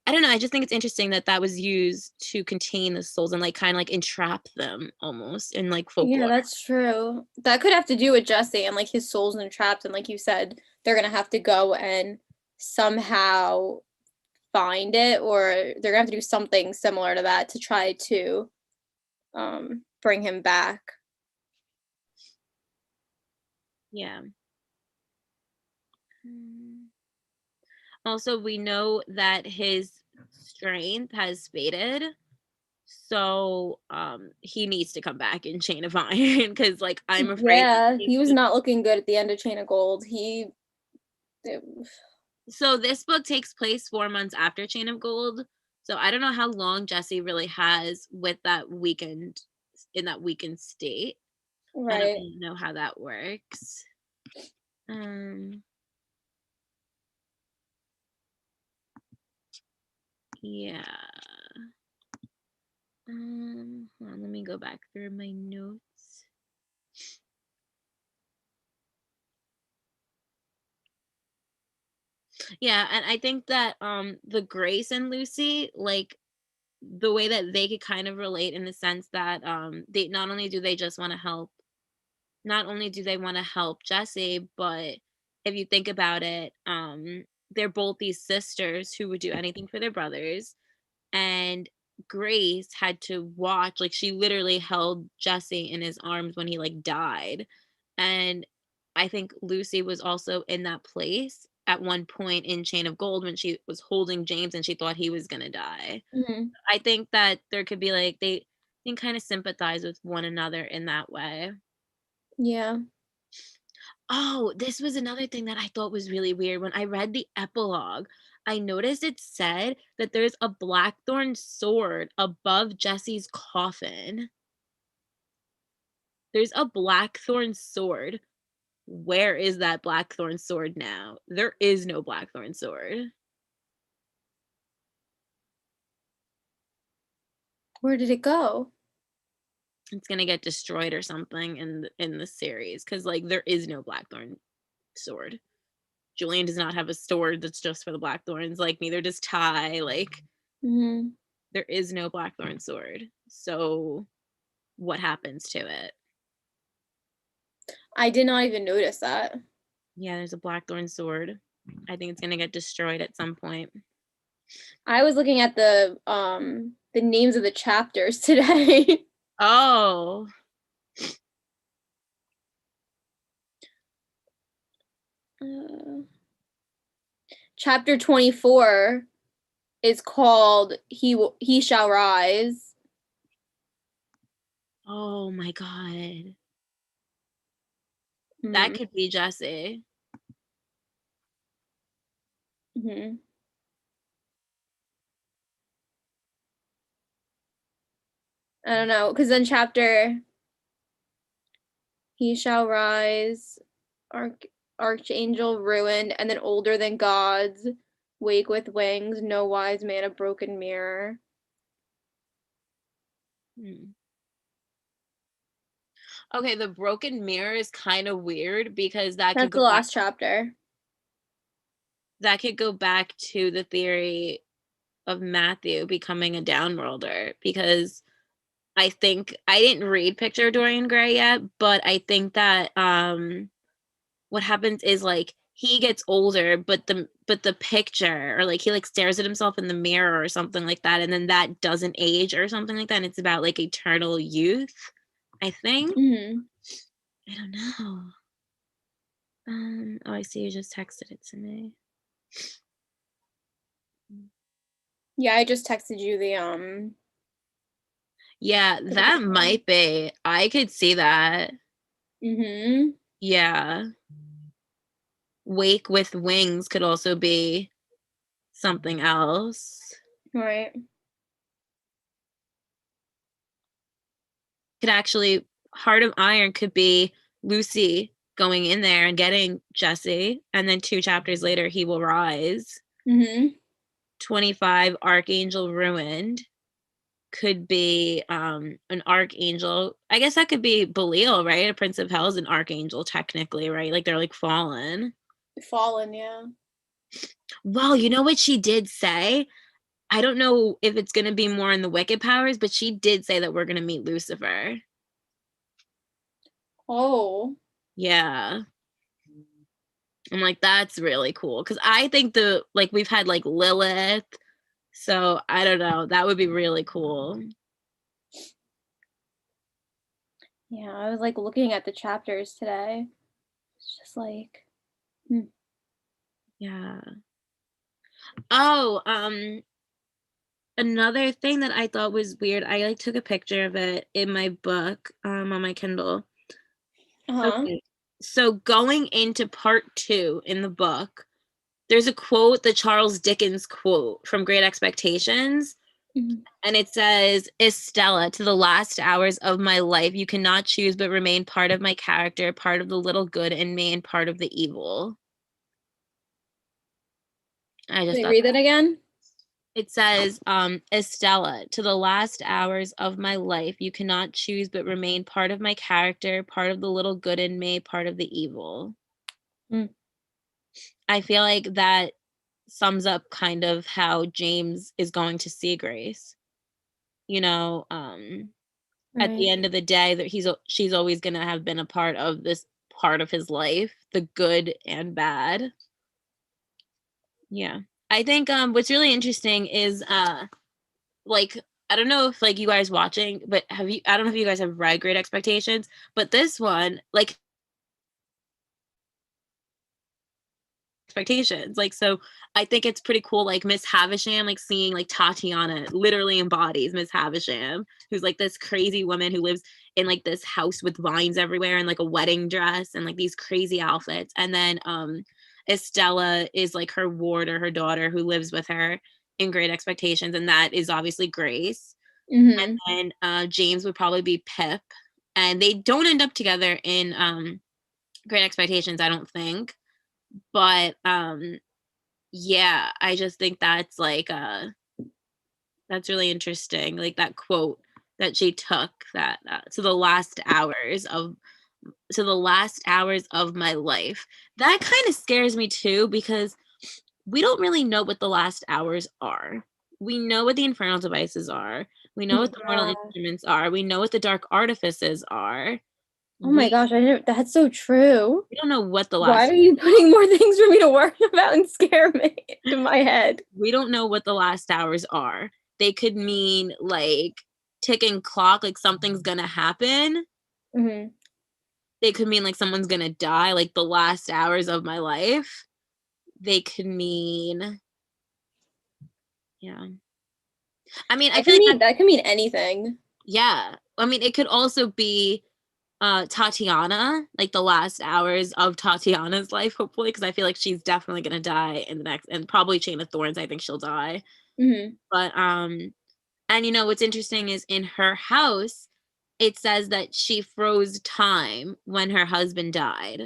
I don't know. I just think it's interesting that that was used to contain the souls and like kind of like entrap them almost in like Yeah, folklore. that's true. That could have to do with Jesse and like his soul's entrapped, and like you said, they're gonna have to go and somehow find it, or they're gonna have to do something similar to that to try to bring him back. Yeah. Also, we know that his strength has faded, so he needs to come back in Chain of Iron because, like, I'm afraid. Yeah, he was not looking good at the end of Chain of Gold. So this book takes place 4 months after Chain of Gold. So I don't know how long Jesse really has with that weakened state. I don't Right. really know how that works. Yeah. Hold on, let me go back through my notes. Yeah, and I think that the Grace and Lucy, like, the way that they could kind of relate in the sense that they not only do they just want to help, not only do they want to help Jesse, but if you think about it, they're both these sisters who would do anything for their brothers. And Grace had to watch, like, she literally held Jesse in his arms when he, like, died. And I think Lucy was also in that place at one point in Chain of Gold when she was holding James and she thought he was gonna die. Mm-hmm. I think that there could be, like, they can kind of sympathize with one another in that way. Yeah. Oh, this was another thing that I thought was really weird. When I read the epilogue, I noticed it said that there's a blackthorn sword above Jesse's coffin. There's a blackthorn sword. Where is that blackthorn sword now? There is no blackthorn sword. Where did it go? It's gonna get destroyed or something in the series because, like, there is no blackthorn sword. Julian does not have a sword that's just for the blackthorns. Like, neither does Ty. Like, Mm-hmm. there is no blackthorn sword. So what happens to it? I did not even notice that. Yeah, there's a blackthorn sword. I think it's gonna get destroyed at some point. I was looking at the names of the chapters today. Oh. Chapter 24 is called He Shall Rise. Oh my god. That Mm-hmm. could be Jesse. Mm-hmm. I don't know, because then chapter He Shall Rise, Archangel ruined, and then older than gods, wake with wings, no wise man, a broken mirror. Okay, the broken mirror is kind of weird because that could That's go the back last chapter. to the theory of Matthew becoming a downworlder, because I think I didn't read Picture of Dorian Gray yet, but I think that what happens is, like, he gets older, but the picture, or, like, he, like, stares at himself in the mirror or something like that, and then that doesn't age or something like that, and it's about, like, eternal youth, I think. Mm-hmm. I don't know. Oh, I see you just texted it to me. Yeah, I just texted you the Yeah, that picture. might be. I could see that. Mm-hmm. Yeah. Wake with Wings could also be something else. Right. Could actually, Heart of Iron could be Lucy going in there and getting Jesse, and then 2 chapters later he will rise. Mm-hmm. 25 Archangel Ruined could be an archangel. I guess that could be Belial, right? A Prince of Hell is an archangel technically, right? Like, they're like fallen. Fallen, yeah. Well, you know what she did say? I don't know if it's going to be more in the Wicked Powers, but she did say that we're going to meet Lucifer. Oh. Yeah. I'm like, that's really cool. Cause I think we've had like Lilith. So I don't know. That would be really cool. Yeah, I was like looking at the chapters today. It's just like, Yeah. Oh, another thing that I thought was weird, I like took a picture of it in my book, on my Kindle. uh-huh. Okay. So going into part 2 in the book, there's a quote, the Charles Dickens quote from Great Expectations. Mhm. And it says, Estella, to the last hours of my life, you cannot choose but remain part of my character, part of the little good in me, and part of the evil. I just Wait, thought read that again? it says, Estella, to the last hours of my life, you cannot choose but remain part of my character, part of the little good in me, part of the evil. Mm. I feel like that sums up kind of how James is going to see Grace. You know, at the Right. end of the day, that she's always going to have been a part of this part of his life, the good and bad. Yeah. I think what's really interesting is like I don't know if like you guys watching, but I don't know if you guys have read Great Expectations, but this one, like expectations. Like, so I think it's pretty cool. Like Miss Havisham, like seeing like Tatiana literally embodies Miss Havisham, who's like this crazy woman who lives in like this house with vines everywhere and like a wedding dress and like these crazy outfits. And then Estella is like her ward or her daughter who lives with her in Great Expectations, and that is obviously Grace. Mm-hmm. And James would probably be Pip. And they don't end up together in Great Expectations, I don't think. But yeah, I just think that's really interesting. Like that quote that she took, that to the last hours of my life. That kind of scares me too, because we don't really know what the last hours are. We know what the infernal devices are. We know what the mortal Yeah. instruments are. We know what the dark artifices are. Oh my We gosh, I didn't, that's so true. we don't know what the Why last are you putting more things for me to worry about and scare me in my head? we don't know what the last hours are. They could mean like ticking clock, like something's gonna happen. Mm-hmm. They could mean like someone's gonna die, like the last hours of my life. They could mean, yeah. I mean, I feel like That can mean anything. yeah. I mean, it could also be Tatiana, like the last hours of Tatiana's life, hopefully, because I feel like she's definitely gonna die in the next, and probably Chain of Thorns, I think she'll die. Mm-hmm. But and you know what's interesting is in her house, it says that she froze time when her husband died.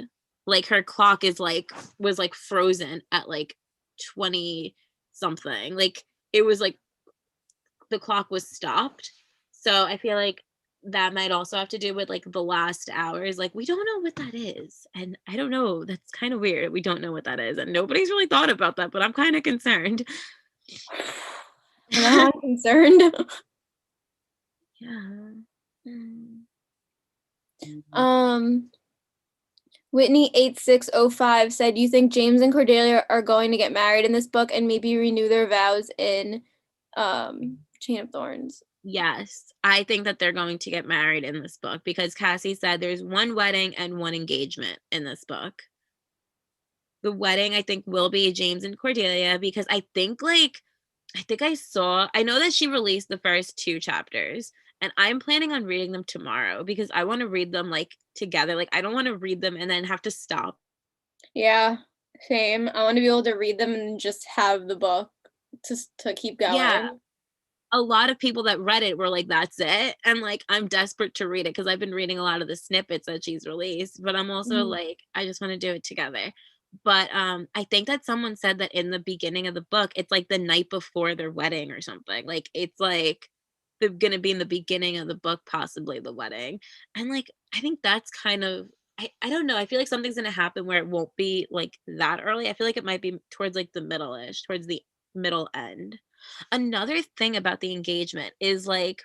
Like her clock is like was like frozen at like 20 something. Like it was like the clock was stopped. So I feel like that might also have to do with like the last hours. Like we don't know what that is. And I don't know. That's kind of weird. We don't know what that is. And nobody's really thought about that, but I'm kind of concerned. I don't know how I'm concerned. Yeah. Mm. Um, Whitney8605 said, "You think James and Cordelia are going to get married in this book and maybe renew their vows in Chain of Thorns?" Yes, I think that they're going to get married in this book because Cassie said there's one wedding and one engagement in this book. The wedding, I think, will be James and Cordelia because I know that she released the first 2 chapters, and I'm planning on reading them tomorrow because I want to read them like together. Like, I don't want to read them and then have to stop. Yeah, same. I want to be able to read them and just have the book to keep Yeah, going. a lot of people that read it were like, that's it. And like, I'm desperate to read it because I've been reading a lot of the snippets that she's released, but I'm also Mhm. like, I just want to do it together. But I think that someone said that in the beginning of the book, it's like the night before their wedding or something. Like, it's like they're going to be in the beginning of the book, possibly the wedding. And like, I think that's kind of, I don't know. I feel like something's going to happen where it won't be like that early. I feel like it might be towards like the middle ish, towards the middle end. Another thing about the engagement is like,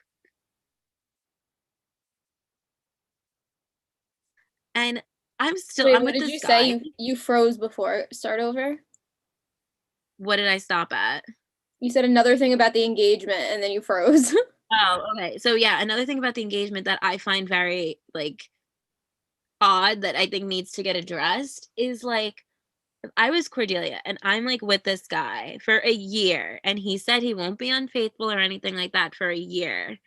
and Wait, I'm what with did you this say? guy. You froze before. Start over. What did I stop at? You said another thing about the engagement and then you froze. Oh, okay. So yeah, another thing about the engagement that I find very like odd that I think needs to get addressed is like if I was Cordelia and I'm like with this guy for a year and he said he won't be unfaithful or anything like that for a year.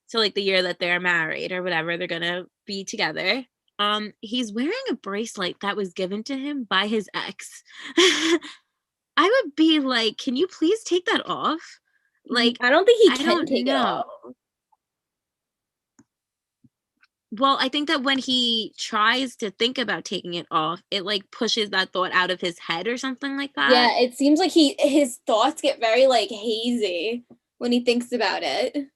So like the year that they're married or whatever, they're gonna be together. He's wearing a bracelet that was given to him by his ex. I would be like, can you please take that off? Like, I don't think he I can don't take it know. off. Well, I think that when he tries to think about taking it off, it like pushes that thought out of his head or something like that. Yeah, it seems like his thoughts get very like hazy when he thinks about it.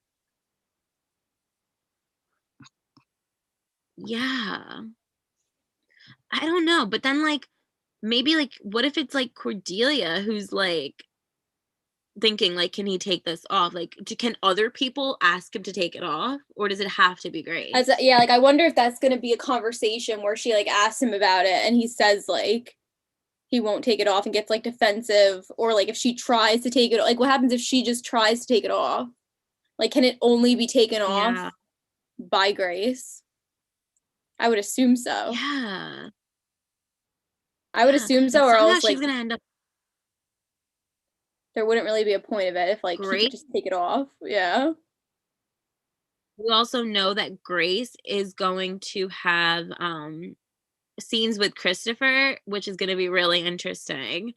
Yeah. I don't know. But then like maybe like what if it's like Cordelia who's like thinking like can he take this off? Like can other people ask him to take it off or does it have to be Grace? Yeah, like I wonder if that's gonna be a conversation where she like asks him about it and he says like he won't take it off and gets like defensive, or like if she tries to take it, like what happens if she just tries to take it off? Like, can it only be taken off Yeah. by Grace? I would assume so. Yeah. I would Yeah. assume But so, or somehow else she's like gonna end up there wouldn't really be a point of it if like he could Grace. just take it off. Yeah. We also know that Grace is going to have scenes with Christopher, which is going to be really interesting.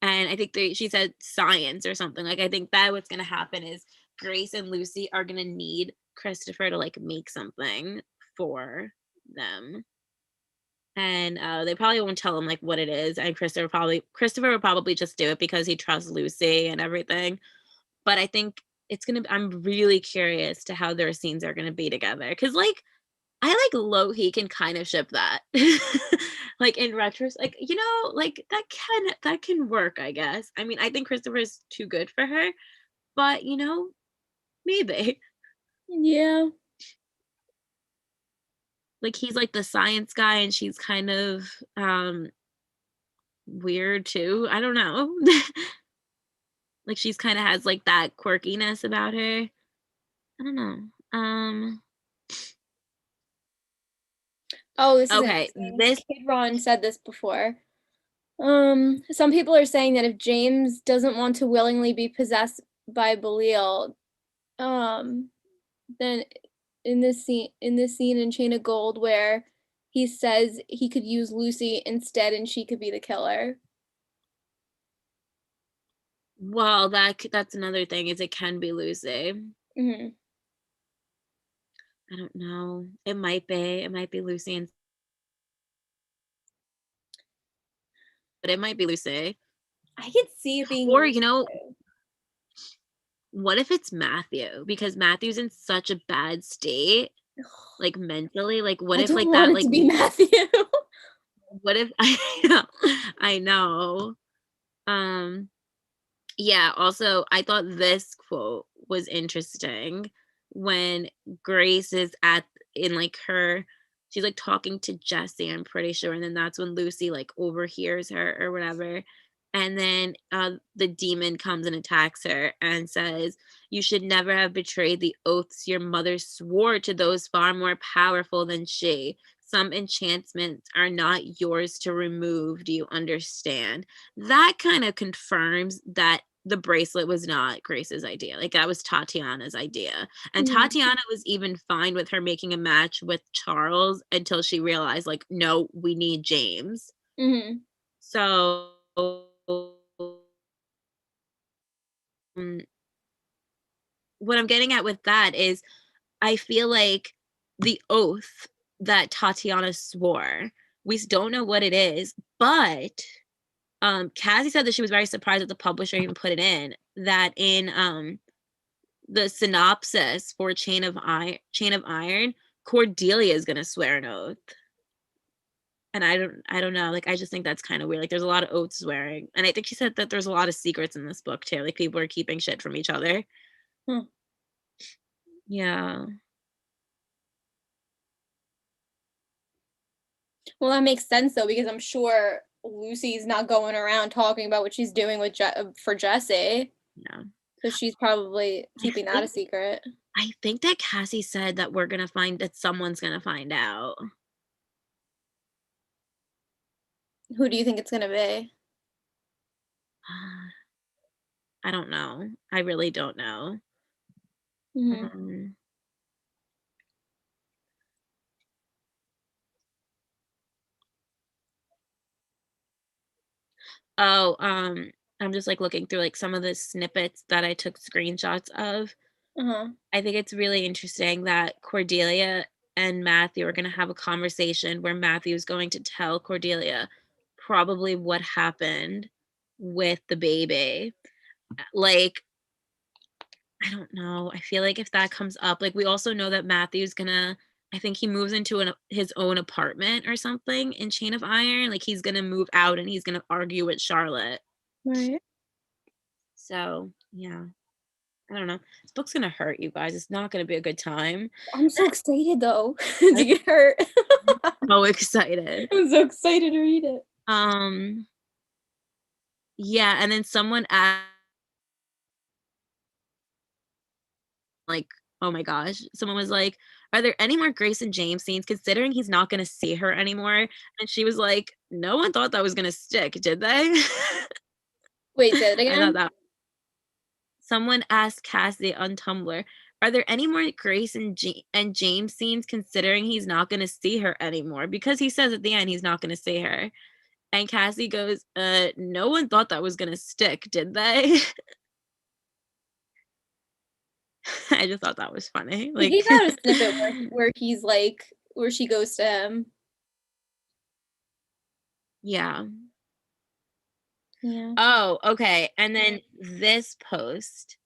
And I think she said science or something. Like I think that what's going to happen is Grace and Lucy are going to need Christopher to like make something for them. And they probably won't tell him like what it is. And Christopher will probably just do it because he trusts Lucy and everything. But I think I'm really curious to how their scenes are gonna be together. Cause like I like low he can kind of ship that. Like in like, like that can work, I guess. I mean, I think Christopher's too good for her, but maybe. Yeah. Like he's like the science guy and she's kind of weird too. I don't know. Like she's kind of has like that quirkiness about her. I don't know. Oh, this is Okay, interesting. this Kid Ron said this before. Some people are saying that if James doesn't want to willingly be possessed by Belial, um, then in this scene in Chain of Gold where he says he could use Lucy instead and she could be the killer. well, that's another thing is it can be Lucy. Hmm. I don't know. It might be. It might be Lucy and but it might be Lucy. I could see it being Or, Lucy too. what if it's Matthew? Because Matthew's in such a bad state, like mentally. Like what I if don't like want that it like to be Matthew. what if I know. Um Yeah, also, I thought this quote was interesting when Grace is in like she's like talking to Jesse, I'm pretty sure, and then that's when Lucy like overhears her or whatever. And then the demon comes and attacks her and says, "You should never have betrayed the oaths your mother swore to those far more powerful than she. Some enchantments are not yours to remove. Do you understand?" That kind of confirms that the bracelet was not Grace's idea. Like that was Tatiana's idea. And Mhm. Tatiana was even fine with her making a match with Charles until she realized like no, we need James. Mhm. So what I'm getting at with that is I feel like the oath that Tatiana swore, we don't know what it is, but Cassie said that she was very surprised that the publisher even put it in, that in the synopsis for Chain of Iron, Cordelia is gonna swear an oath. And I don't know. Like I just think that's kind of weird. Like there's a lot of oath swearing. And I think she said that there's a lot of secrets in this book too. Like people are keeping shit from each other. Huh. Yeah. Well, that makes sense though, because I'm sure Lucy's not going around talking about what she's doing with for Jesse. Yeah. So she's probably keeping that a secret. I think that Cassie said that someone's gonna find out. Who do you think it's gonna be? I don't know. I really don't know. Hmm. Um, oh, I'm just like looking through like some of the snippets that I took screenshots of. Uh-huh. I think it's really interesting that Cordelia and Matthew are going to have a conversation where Matthew is going to tell Cordelia probably what happened with the baby. Like, I don't know. I feel like if that comes up, like we also know that Matthew's gonna, I think he moves into his own apartment or something in Chain of Iron. Like he's gonna move out and he's gonna argue with Charlotte. Right. So yeah, I don't know. This book's gonna hurt you guys. It's not gonna be a good time. I'm so excited though to I'm get hurt. so excited. I'm so excited to read it. Um, yeah, and then someone asked, like, oh my gosh, someone was like, "Are there any more Grace and James scenes? Considering he's not gonna see her anymore." And she was like, "No one thought that was gonna stick, did they?" Wait, say it I thought again. that someone asked Cassie on Tumblr, "Are there any more Grace and James scenes? Considering he's not gonna see her anymore, because he says at the end he's not gonna see her." And Cassie goes, no one thought that was gonna stick, did they?" I just thought that was funny. He Like, gave out a snippet where he's like, where she goes to him. yeah. Yeah. Oh, okay. And then this post,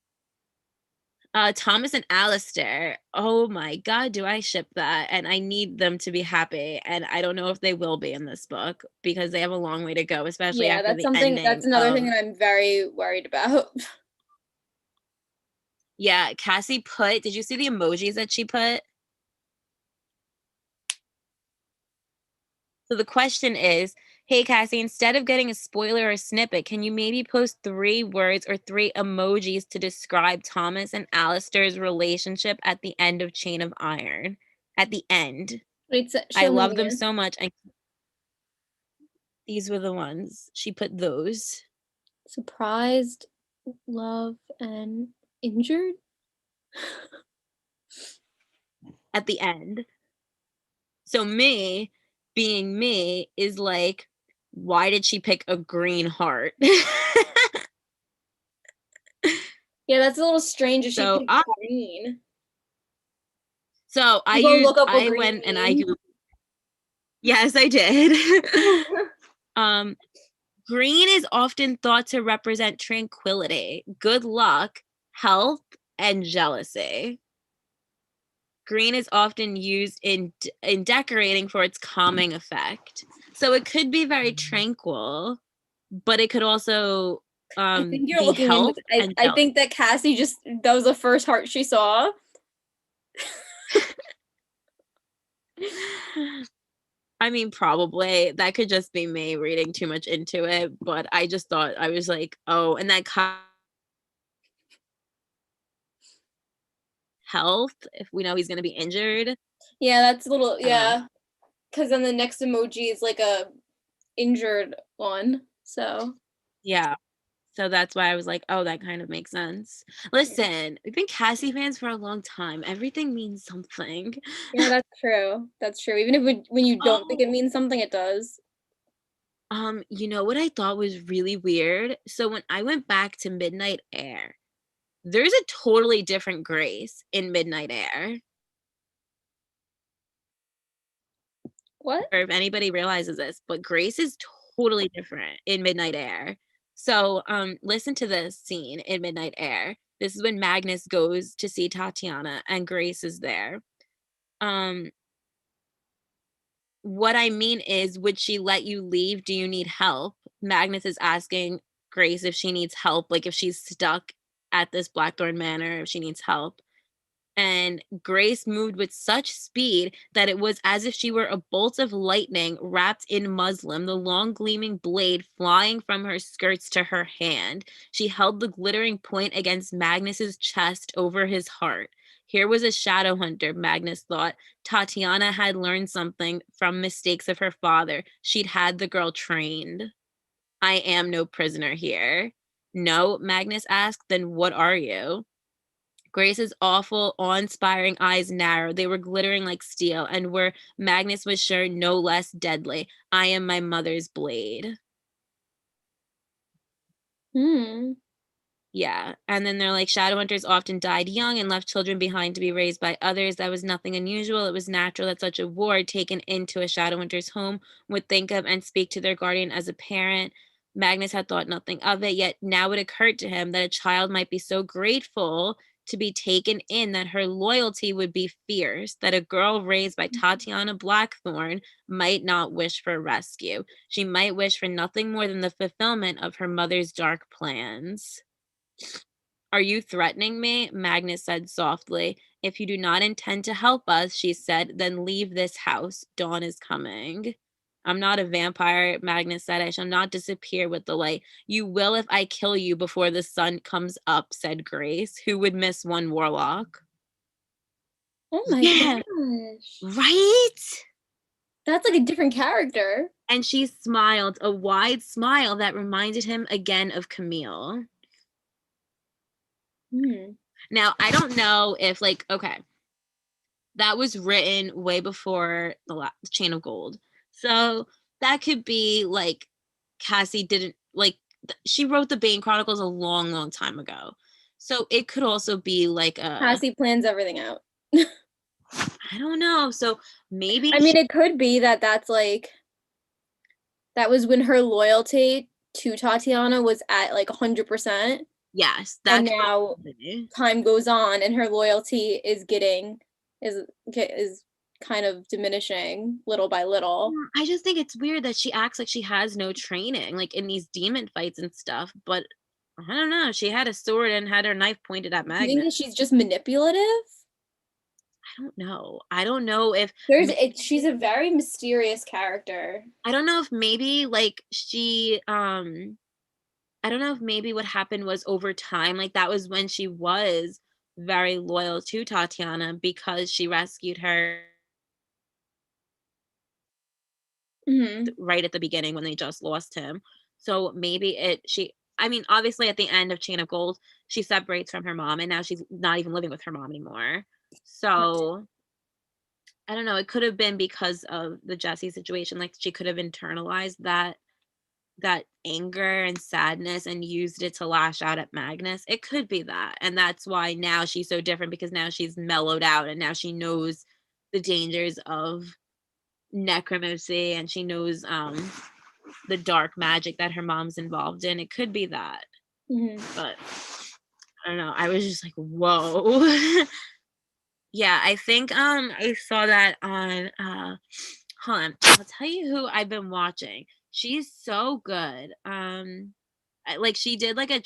Thomas and Alistair. Oh my God, do I ship that? And I need them to be happy. And I don't know if they will be in this book because they have a long way to go, especially Yeah, after that's the something, that's ending another thing of. that I'm very worried about. Yeah, Cassie put, did you see the emojis that she put? So the question is, hey Cassie, instead of getting a spoiler or a snippet, can you maybe post 3 words or 3 emojis to describe Thomas and Alistair's relationship at the end of Chain of Iron? At the end. Wait, I show me love them again. so much. These were the ones. She put those Surprised, love, and injured? at the end. So me, being me, is like, why did she pick a green heart? Yeah, that's a little strange if she so picked I green. so You go look up what I green went and I means. yes, I did. um Green is often thought to represent tranquility, good luck, health, and jealousy. Green is often used in decorating for its calming effect. So it could be very tranquil, but it could also I think you're be looking into health it. and I think that Cassie just, that was the first heart she saw. I mean, probably that could just be me reading too much into it, but I just thought I was like, oh, and that health if we know he's going to be injured. Yeah, that's a little, I don't know. yeah. Because then the next emoji is like a injured one. So, Yeah. So that's why I was like, oh, that kind of makes sense. Listen, we've been Cassie fans for a long time. Everything means something. yeah, that's true. That's true. Even if when you don't think it Oh, means something, it does. you know what I thought was really weird? So when I went back to Midnight Air, there's a totally different Grace in Midnight Air. What? Or if anybody realizes this, but Grace is totally different in Midnight Air. So, listen to this scene in Midnight Air. This is when Magnus goes to see Tatiana and Grace is there. Um, what I mean is, would she let you leave? Do you need help? Magnus is asking Grace if she needs help, like if she's stuck at this Blackthorn Manor, if she needs help. And Grace moved with such speed that it was as if she were a bolt of lightning wrapped in muslin, the long gleaming blade flying from her skirts to her hand. She held the glittering point against Magnus's chest over his heart. Here was a shadow hunter, Magnus thought. Tatiana had learned something from mistakes of her father. She'd had the girl trained. I am no prisoner here. No, Magnus asked. Then what are you? Grace's awful, awe-inspiring eyes narrowed. They were glittering like steel, and were, Magnus was sure, no less deadly. I am my mother's blade. Hmm. Yeah. And then they're like, Shadowhunters often died young and left children behind to be raised by others. That was nothing unusual. It was natural that such a ward taken into a Shadowhunter's home would think of and speak to their guardian as a parent. Magnus had thought nothing of it, yet now it occurred to him that a child might be so grateful to be taken in that her loyalty would be fierce, that a girl raised by Tatiana Blackthorn might not wish for rescue. She might wish for nothing more than the fulfillment of her mother's dark plans. Are you threatening me? Magnus said softly. If you do not intend to help us, she said, then leave this house. Dawn is coming. I'm not a vampire, Magnus said. I shall not disappear with the light. You will if I kill you before the sun comes up, said Grace. Who would miss one warlock? Oh my Yeah, gosh. right? That's like a different character. And she smiled, a wide smile that reminded him again of Camille. Hmm. Now, I don't know if, like, okay, that was written way before the Chain of Gold. So that could be like Cassie didn't like she wrote the Bane Chronicles a long, long time ago. So it could also be like a Cassie plans everything out. I don't know. So maybe I mean, it could be that that's like that was when her loyalty to Tatiana was at like 100%, yes, and that's what now time goes on and her loyalty is getting is kind of diminishing little by little. I just think it's weird that she acts like she has no training, like in these demon fights and stuff. But I don't know. She had a sword and had her knife pointed at Do you think Magnus. that she's just manipulative? I don't know. I don't know if She's a very mysterious character. I don't know if maybe like she I don't know if maybe what happened was over time, like that was when she was very loyal to Tatiana because she rescued her Hmm. right at the beginning when they just lost him. So maybe it she I mean, obviously at the end of Chain of Gold, she separates from her mom and now she's not even living with her mom anymore. So I don't know, it could have been because of the Jesse situation. Like she could have internalized that anger and sadness and used it to lash out at Magnus. It could be that. And that's why now she's so different because now she's mellowed out and now she knows the dangers of necromancy and she knows the dark magic that her mom's involved in. It could be that. Hmm. But I don't know. I was just like, whoa. Yeah, I think I saw that on hold on. I'll tell you who I've been watching. She's so good. Like she did a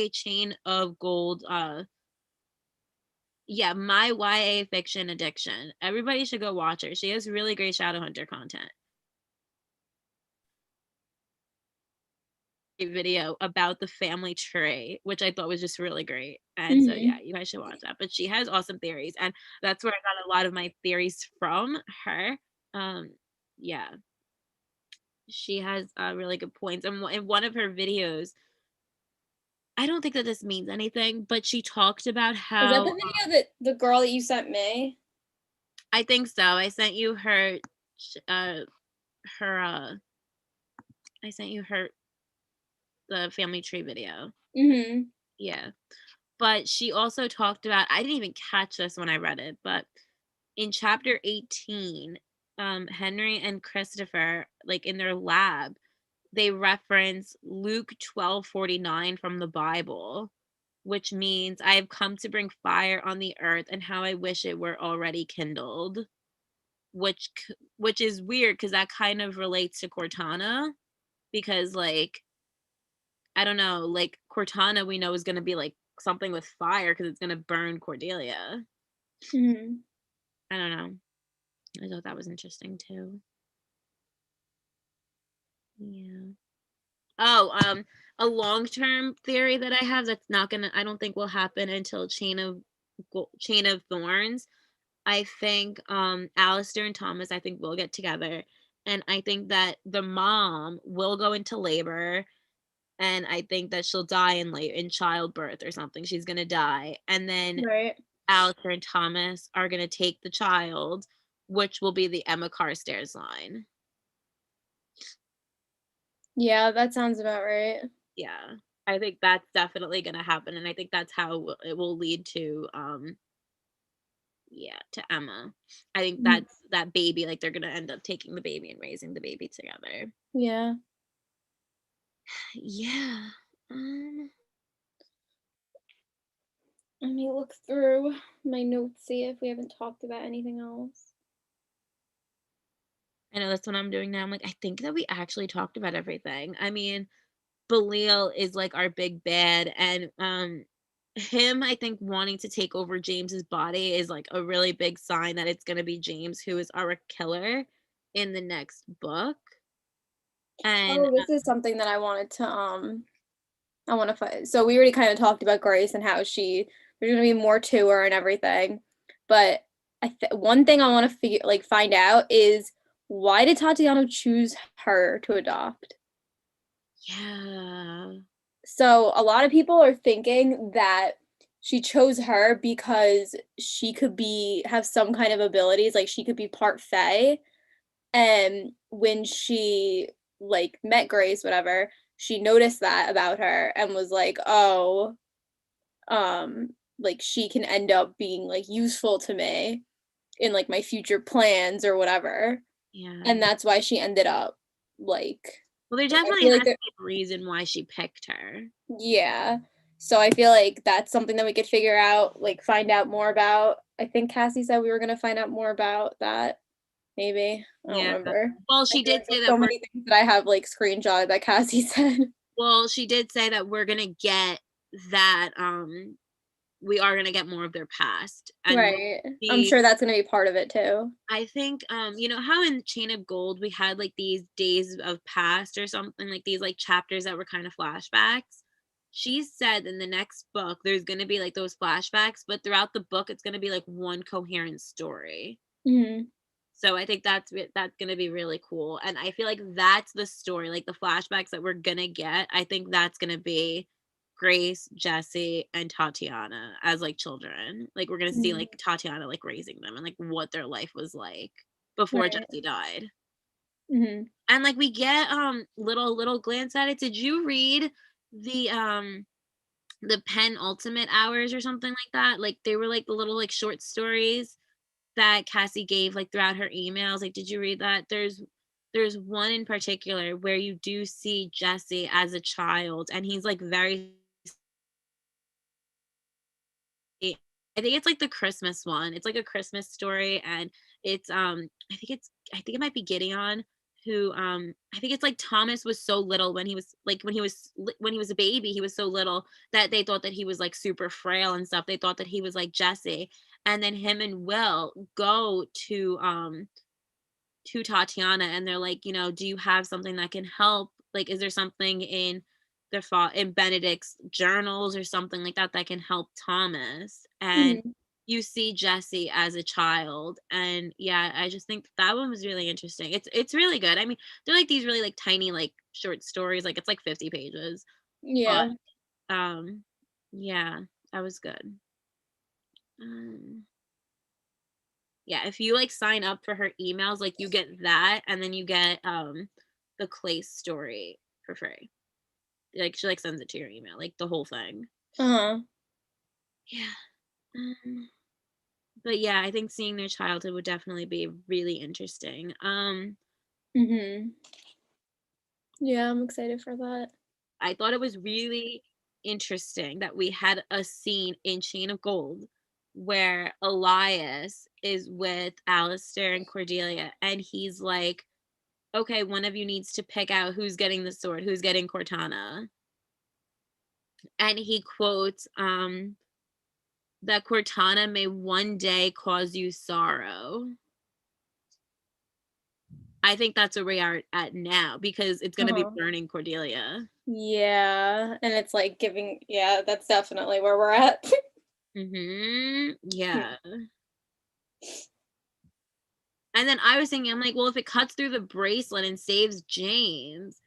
chain of gold yeah, my YA fiction addiction. Everybody should go watch her. She has really great Shadowhunter content. A video about the family tree, which I thought was just really great. And so yeah, Hmm. you guys should watch that. But she has awesome theories and that's where I got a lot of my theories from her. Um yeah, she has really good points. And in one of her videos, I don't think that this means anything, but she talked about Was that the how video that the girl that you sent me? I think so. I sent you uh her I sent you her the family tree video. Hmm. Yeah. But she also talked about I didn't even catch this when I read it, but in chapter 18, Henry and Christopher, like in their lab, they reference Luke 12:49 from the Bible, which means I have come to bring fire on the earth and how I wish it were already kindled, which is weird because that kind of relates to Cortana because like I don't know, like Cortana we know is going to be like something with fire because it's gonna burn Cordelia. Mhm. I don't know. I thought that was interesting too. Yeah. Oh, a long-term theory that I have that's not gonna I don't think will happen until Chain of Thorns. I think Alistair and Thomas I think will get together. And I think that the mom will go into labor and I think that she'll die in childbirth or something. She's gonna die. And then Right. Alistair and Thomas are gonna take the child, which will be the Emma Carstairs line. Yeah, that sounds about right. Yeah. I think that's definitely gonna happen, and I think that's how it will lead to, yeah, to Emma. I think Mhm. that's that baby, like, they're gonna end up taking the baby and raising the baby together. Yeah. Yeah. Um, Let me look through my notes, see if we haven't talked about anything else. I know that's what I'm doing now. I'm like, I think that we actually talked about everything. I mean, Belial is like our big bad, and him I think wanting to take over James's body is like a really big sign that it's going to be James who is our killer in the next book. And Oh, this is something that I wanted to I want to find. So we already kind of talked about Grace and how there's gonna be more to her and everything, but one thing I want to find out is why did Tatiana choose her to adopt? yeah. So a lot of people are thinking that she chose her because she could have some kind of abilities, like she could be part Fae. And when she like met Grace, whatever, she noticed that about her and was like, "Oh, like she can end up being like useful to me in like my future plans or whatever." Yeah. And that's why she ended up like Well, there I definitely feel has like to be a reason why she picked her. yeah. So I feel like that's something that we could figure out, like find out more about. I think Cassie said we were gonna find out more about that. Maybe. I don't Yeah. remember. Well, I she feel did like say there's that so many things that I have like screenshotted that Cassie said. she did say that we're gonna get that we are gonna get more of their past and we'll Right. I'm see. sure that's gonna be part of it too. I think you know how in Chain of Gold we had like these days of past or something, like these like chapters that were kind of flashbacks. She said in the next book there's gonna be like those flashbacks, but throughout the book it's gonna be like one coherent story. Mhm. So I think that's gonna be really cool, and I feel like that's the story, like the flashbacks that we're gonna get. I think that's gonna be Grace, Jesse, and Tatiana as like children. Like we're gonna see Mhm. like Tatiana like raising them and like what their life was like before Right. Jesse died. Mhm. And like we get little glance at it. Did you read the Pen Ultimate Hours or something like that? Like they were like the little like short stories that Cassie gave like throughout her emails. Like, did you read that? There's one in particular where you do see Jesse as a child, and he's like very. I think it's like the Christmas one. It's like a Christmas story, and it's I think it might be Gideon who I think it's like Thomas was so little when he was like when he was a baby, he was so little that they thought that he was like super frail and stuff. They thought that he was like Jesse, and then him and Will go to Tatiana and they're like, you know, do you have something that can help? Like, is there something in in Benedict's journals or something like that that can help Thomas? And Mhm. you see Jesse as a child, and yeah, I just think that one was really interesting. It's really good. I mean, they're like these really like tiny like short stories. Like it's like 50 pages, but Yeah. um, yeah, that was good. Um, Yeah, if you, like, sign up for her emails, like, you get that, and then you get, the Clay story for free. Like, she, like, sends it to your email, like, the whole thing. Uh-huh. Yeah, um, but, yeah, I think seeing their childhood would definitely be really interesting. Mhm. Yeah, I'm excited for that. I thought it was really interesting that we had a scene in Chain of Gold where Elias is with Alistair and Cordelia, and he's like, okay, one of you needs to pick out who's getting the sword, who's getting Cortana. and he quotes that Cortana may one day cause you sorrow. I think that's where we are at now, because it's going to be burning Cordelia. Yeah, and it's like yeah, that's definitely where we're at. Yeah. And then I was thinking, I'm like, well, if it cuts through the bracelet and saves James,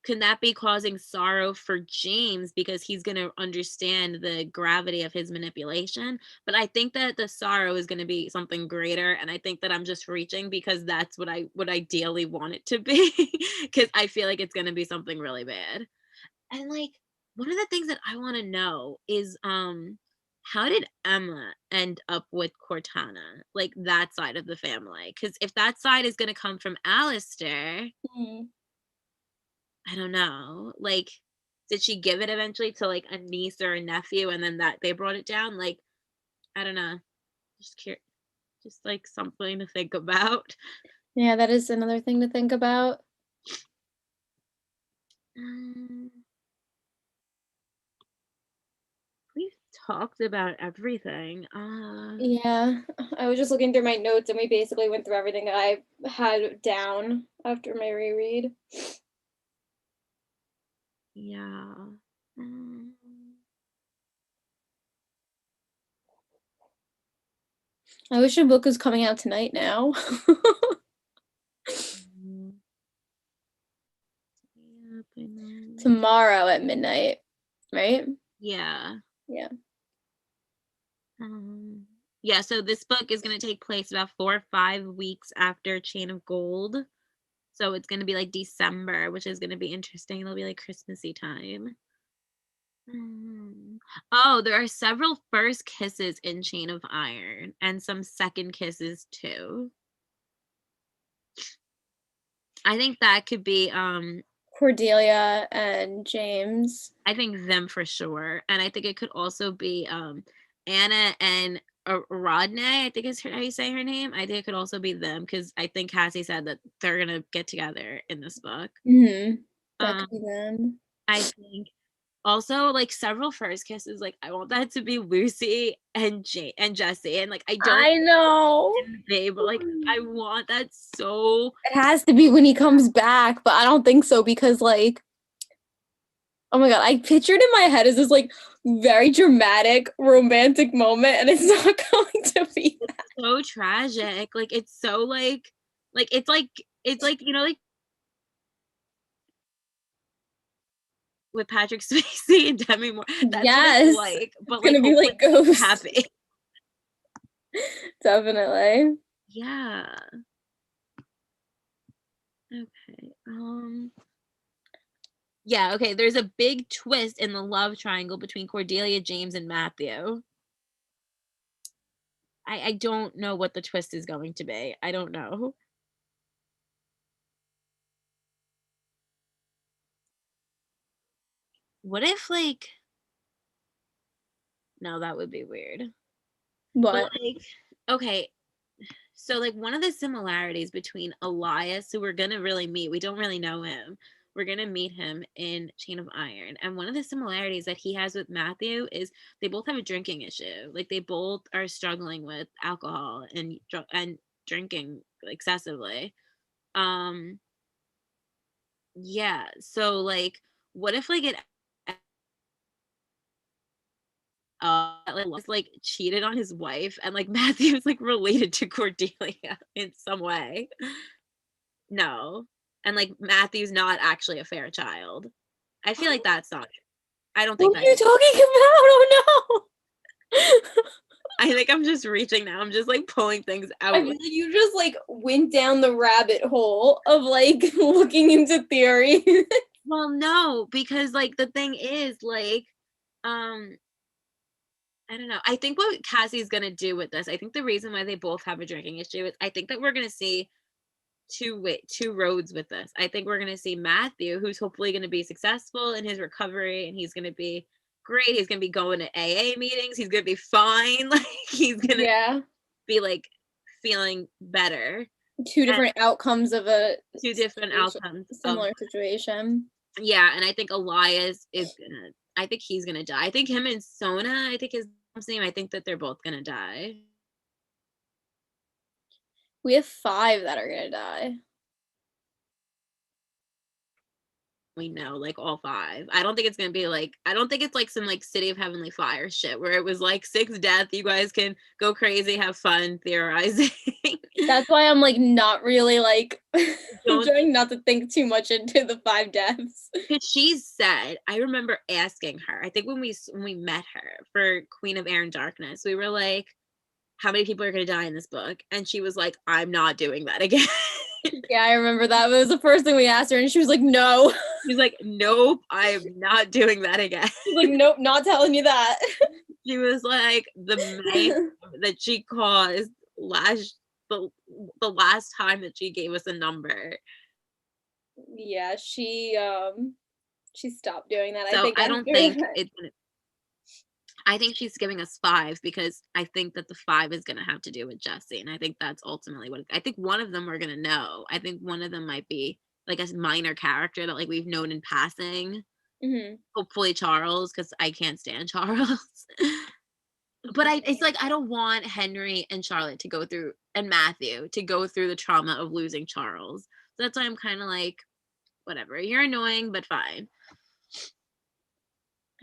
can that be causing sorrow for James because he's going to understand the gravity of his manipulation? But I think that the sorrow is going to be something greater, and I think that I'm just reaching because that's what I would ideally want it to be, because I feel like it's going to be something really bad. And like, one of the things that I want to know is how did Emma end up with Cortana? Like that side of the family? Because if that side is going to come from Alistair, I don't know. Like, did she give it eventually to like a niece or a nephew, and then that they brought it down? Like, I don't know. Just curious. Just like something to think about. Yeah, that is another thing to think about. We've talked about everything. Yeah, I was just looking through my notes, and we basically went through everything that I had down after my reread. Yeah. I wish a book was coming out tonight now. Tomorrow at midnight, right? Yeah. Yeah. Yeah, so this book is going to take place about 4 or 5 weeks after Chain of Gold. So it's going to be like December, which is going to be interesting. It'll be like Christmassy time. Oh, there are several first kisses in Chain of Iron and some second kisses too. I think that could be Cordelia and James. I think them for sure. And I think it could also be Anna and Rodney, I think is how you say her name. I think it could also be them, because I think Cassie said that they're gonna get together in this book. That could be them. I think also like several first kisses. Like I want that to be Lucy and Jesse, and like I know. but like I want that so. It has to be when he comes back, but I don't think so, because like, oh my god, I pictured in my head as this like very dramatic romantic moment, and it's not going to be that. So tragic. Like it's so like it's like like with Patrick Swayze and Demi Moore. That's what it's like. But It's like gonna be like Ghost. happy. Definitely. Yeah. Okay. Yeah, okay. There's a big twist in the love triangle between Cordelia, James, and Matthew. I don't know what the twist is going to be. I don't know. What if like no, that would be weird. What? But like okay, so like one of the similarities between Elias, who we're gonna really meet, we don't really know him. We're gonna meet him in Chain of Iron, and one of the similarities that he has with Matthew is they both have a drinking issue. Like they both are struggling with alcohol and drinking excessively. Yeah. So like, what if like it like cheated on his wife, and like Matthew's like related to Cordelia in some way? No. And like Matthew's not actually a Fairchild. I feel like that's not. I don't think What are that. you talking about? Oh no. I think I'm just reaching now. I'm just like pulling things out. I feel like you just like went down the rabbit hole of like looking into theory. Well, no, because like the thing is like, I don't know. I think what Cassie's gonna do with this, I think the reason why they both have a drinking issue is I think that we're gonna see two roads with this. I think we're gonna see Matthew, who's hopefully gonna be successful in his recovery, and he's gonna be great. He's gonna be going to AA meetings. He's gonna be fine. Like he's gonna be like feeling better. Two different outcomes of two different outcomes similar situation. Yeah, and I think Elias is gonna I think he's gonna die. I think him and Sona, I think his mom's name, I think that they're both gonna die. We have 5 that are gonna die. We know, like, all 5. I don't think it's gonna be like, I don't think it's like some like City of Heavenly Fire shit where it was like 6 death. You guys can go crazy, have fun theorizing. That's why I'm like not really like I'm Don't, trying not to think too much into the 5 deaths. because she said, I remember asking her, I think when we met her for Queen of Air and Darkness, we were like, how many people are gonna die in this book? And she was like, I'm not doing that again. Yeah, I remember that. It was the first thing we asked her, and she was like, "No." She's like, nope, I'm not doing that again. She's like, "Nope, not telling you that." She was like, the mayhem that she caused the, the last time that she gave us a number. Yeah, she stopped doing that. I So think I after don't think that. it's gonna, I think she's giving us 5 because I think that the 5 is gonna have to do with Jesse. And I think that's ultimately what I think one of them we're gonna know. I think one of them might be like a minor character that like we've known in passing. Mhm. Hopefully Charles, because I can't stand Charles. But it's like I don't want Henry and Charlotte to go through, and Matthew to go through the trauma of losing Charles. So that's why I'm kind of like, whatever. You're annoying, but fine.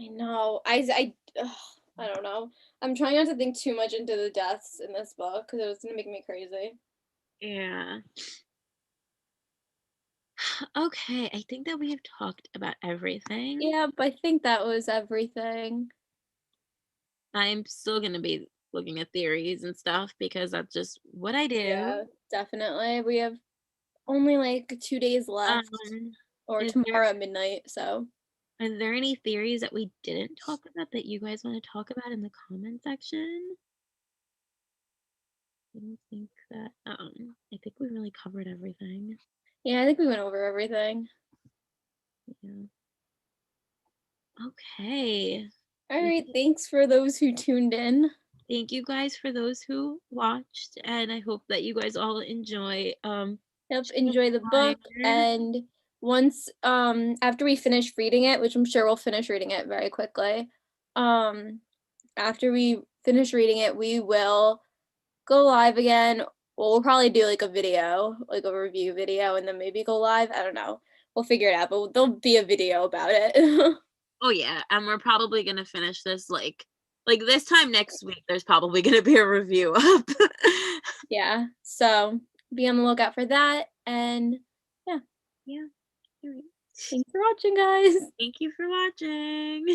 I know. I don't know. I'm trying not to think too much into the deaths in this book because it was gonna make me crazy. Yeah. Okay, I think that we have talked about everything. Yeah, but I think that was everything. I'm still gonna be looking at theories and stuff because that's just what I do. Yeah, definitely. We have only like 2 days left, Um, or is there tomorrow at midnight. So are there any theories that we didn't talk about that you guys want to talk about in the comment section? I don't think that I think we really covered everything. yeah, I think we went over everything. Yeah. Okay. All right, thanks for those who tuned in. Thank you guys for those who watched, and I hope that you guys all enjoy Yep, Shadow enjoy the book, Fire. and once after we finish reading it, which I'm sure we'll finish reading it very quickly, um after we finish reading it, we will go live again. Well, we'll probably do like a video, like a review video, and then maybe go live. I don't know. We'll figure it out, but there'll be a video about it. Oh yeah, and we're probably gonna finish this like this time next week. There's probably gonna be a review up. Yeah, so be on the lookout for that, and yeah, Yeah. All right. thanks for watching, guys. Thank you for watching.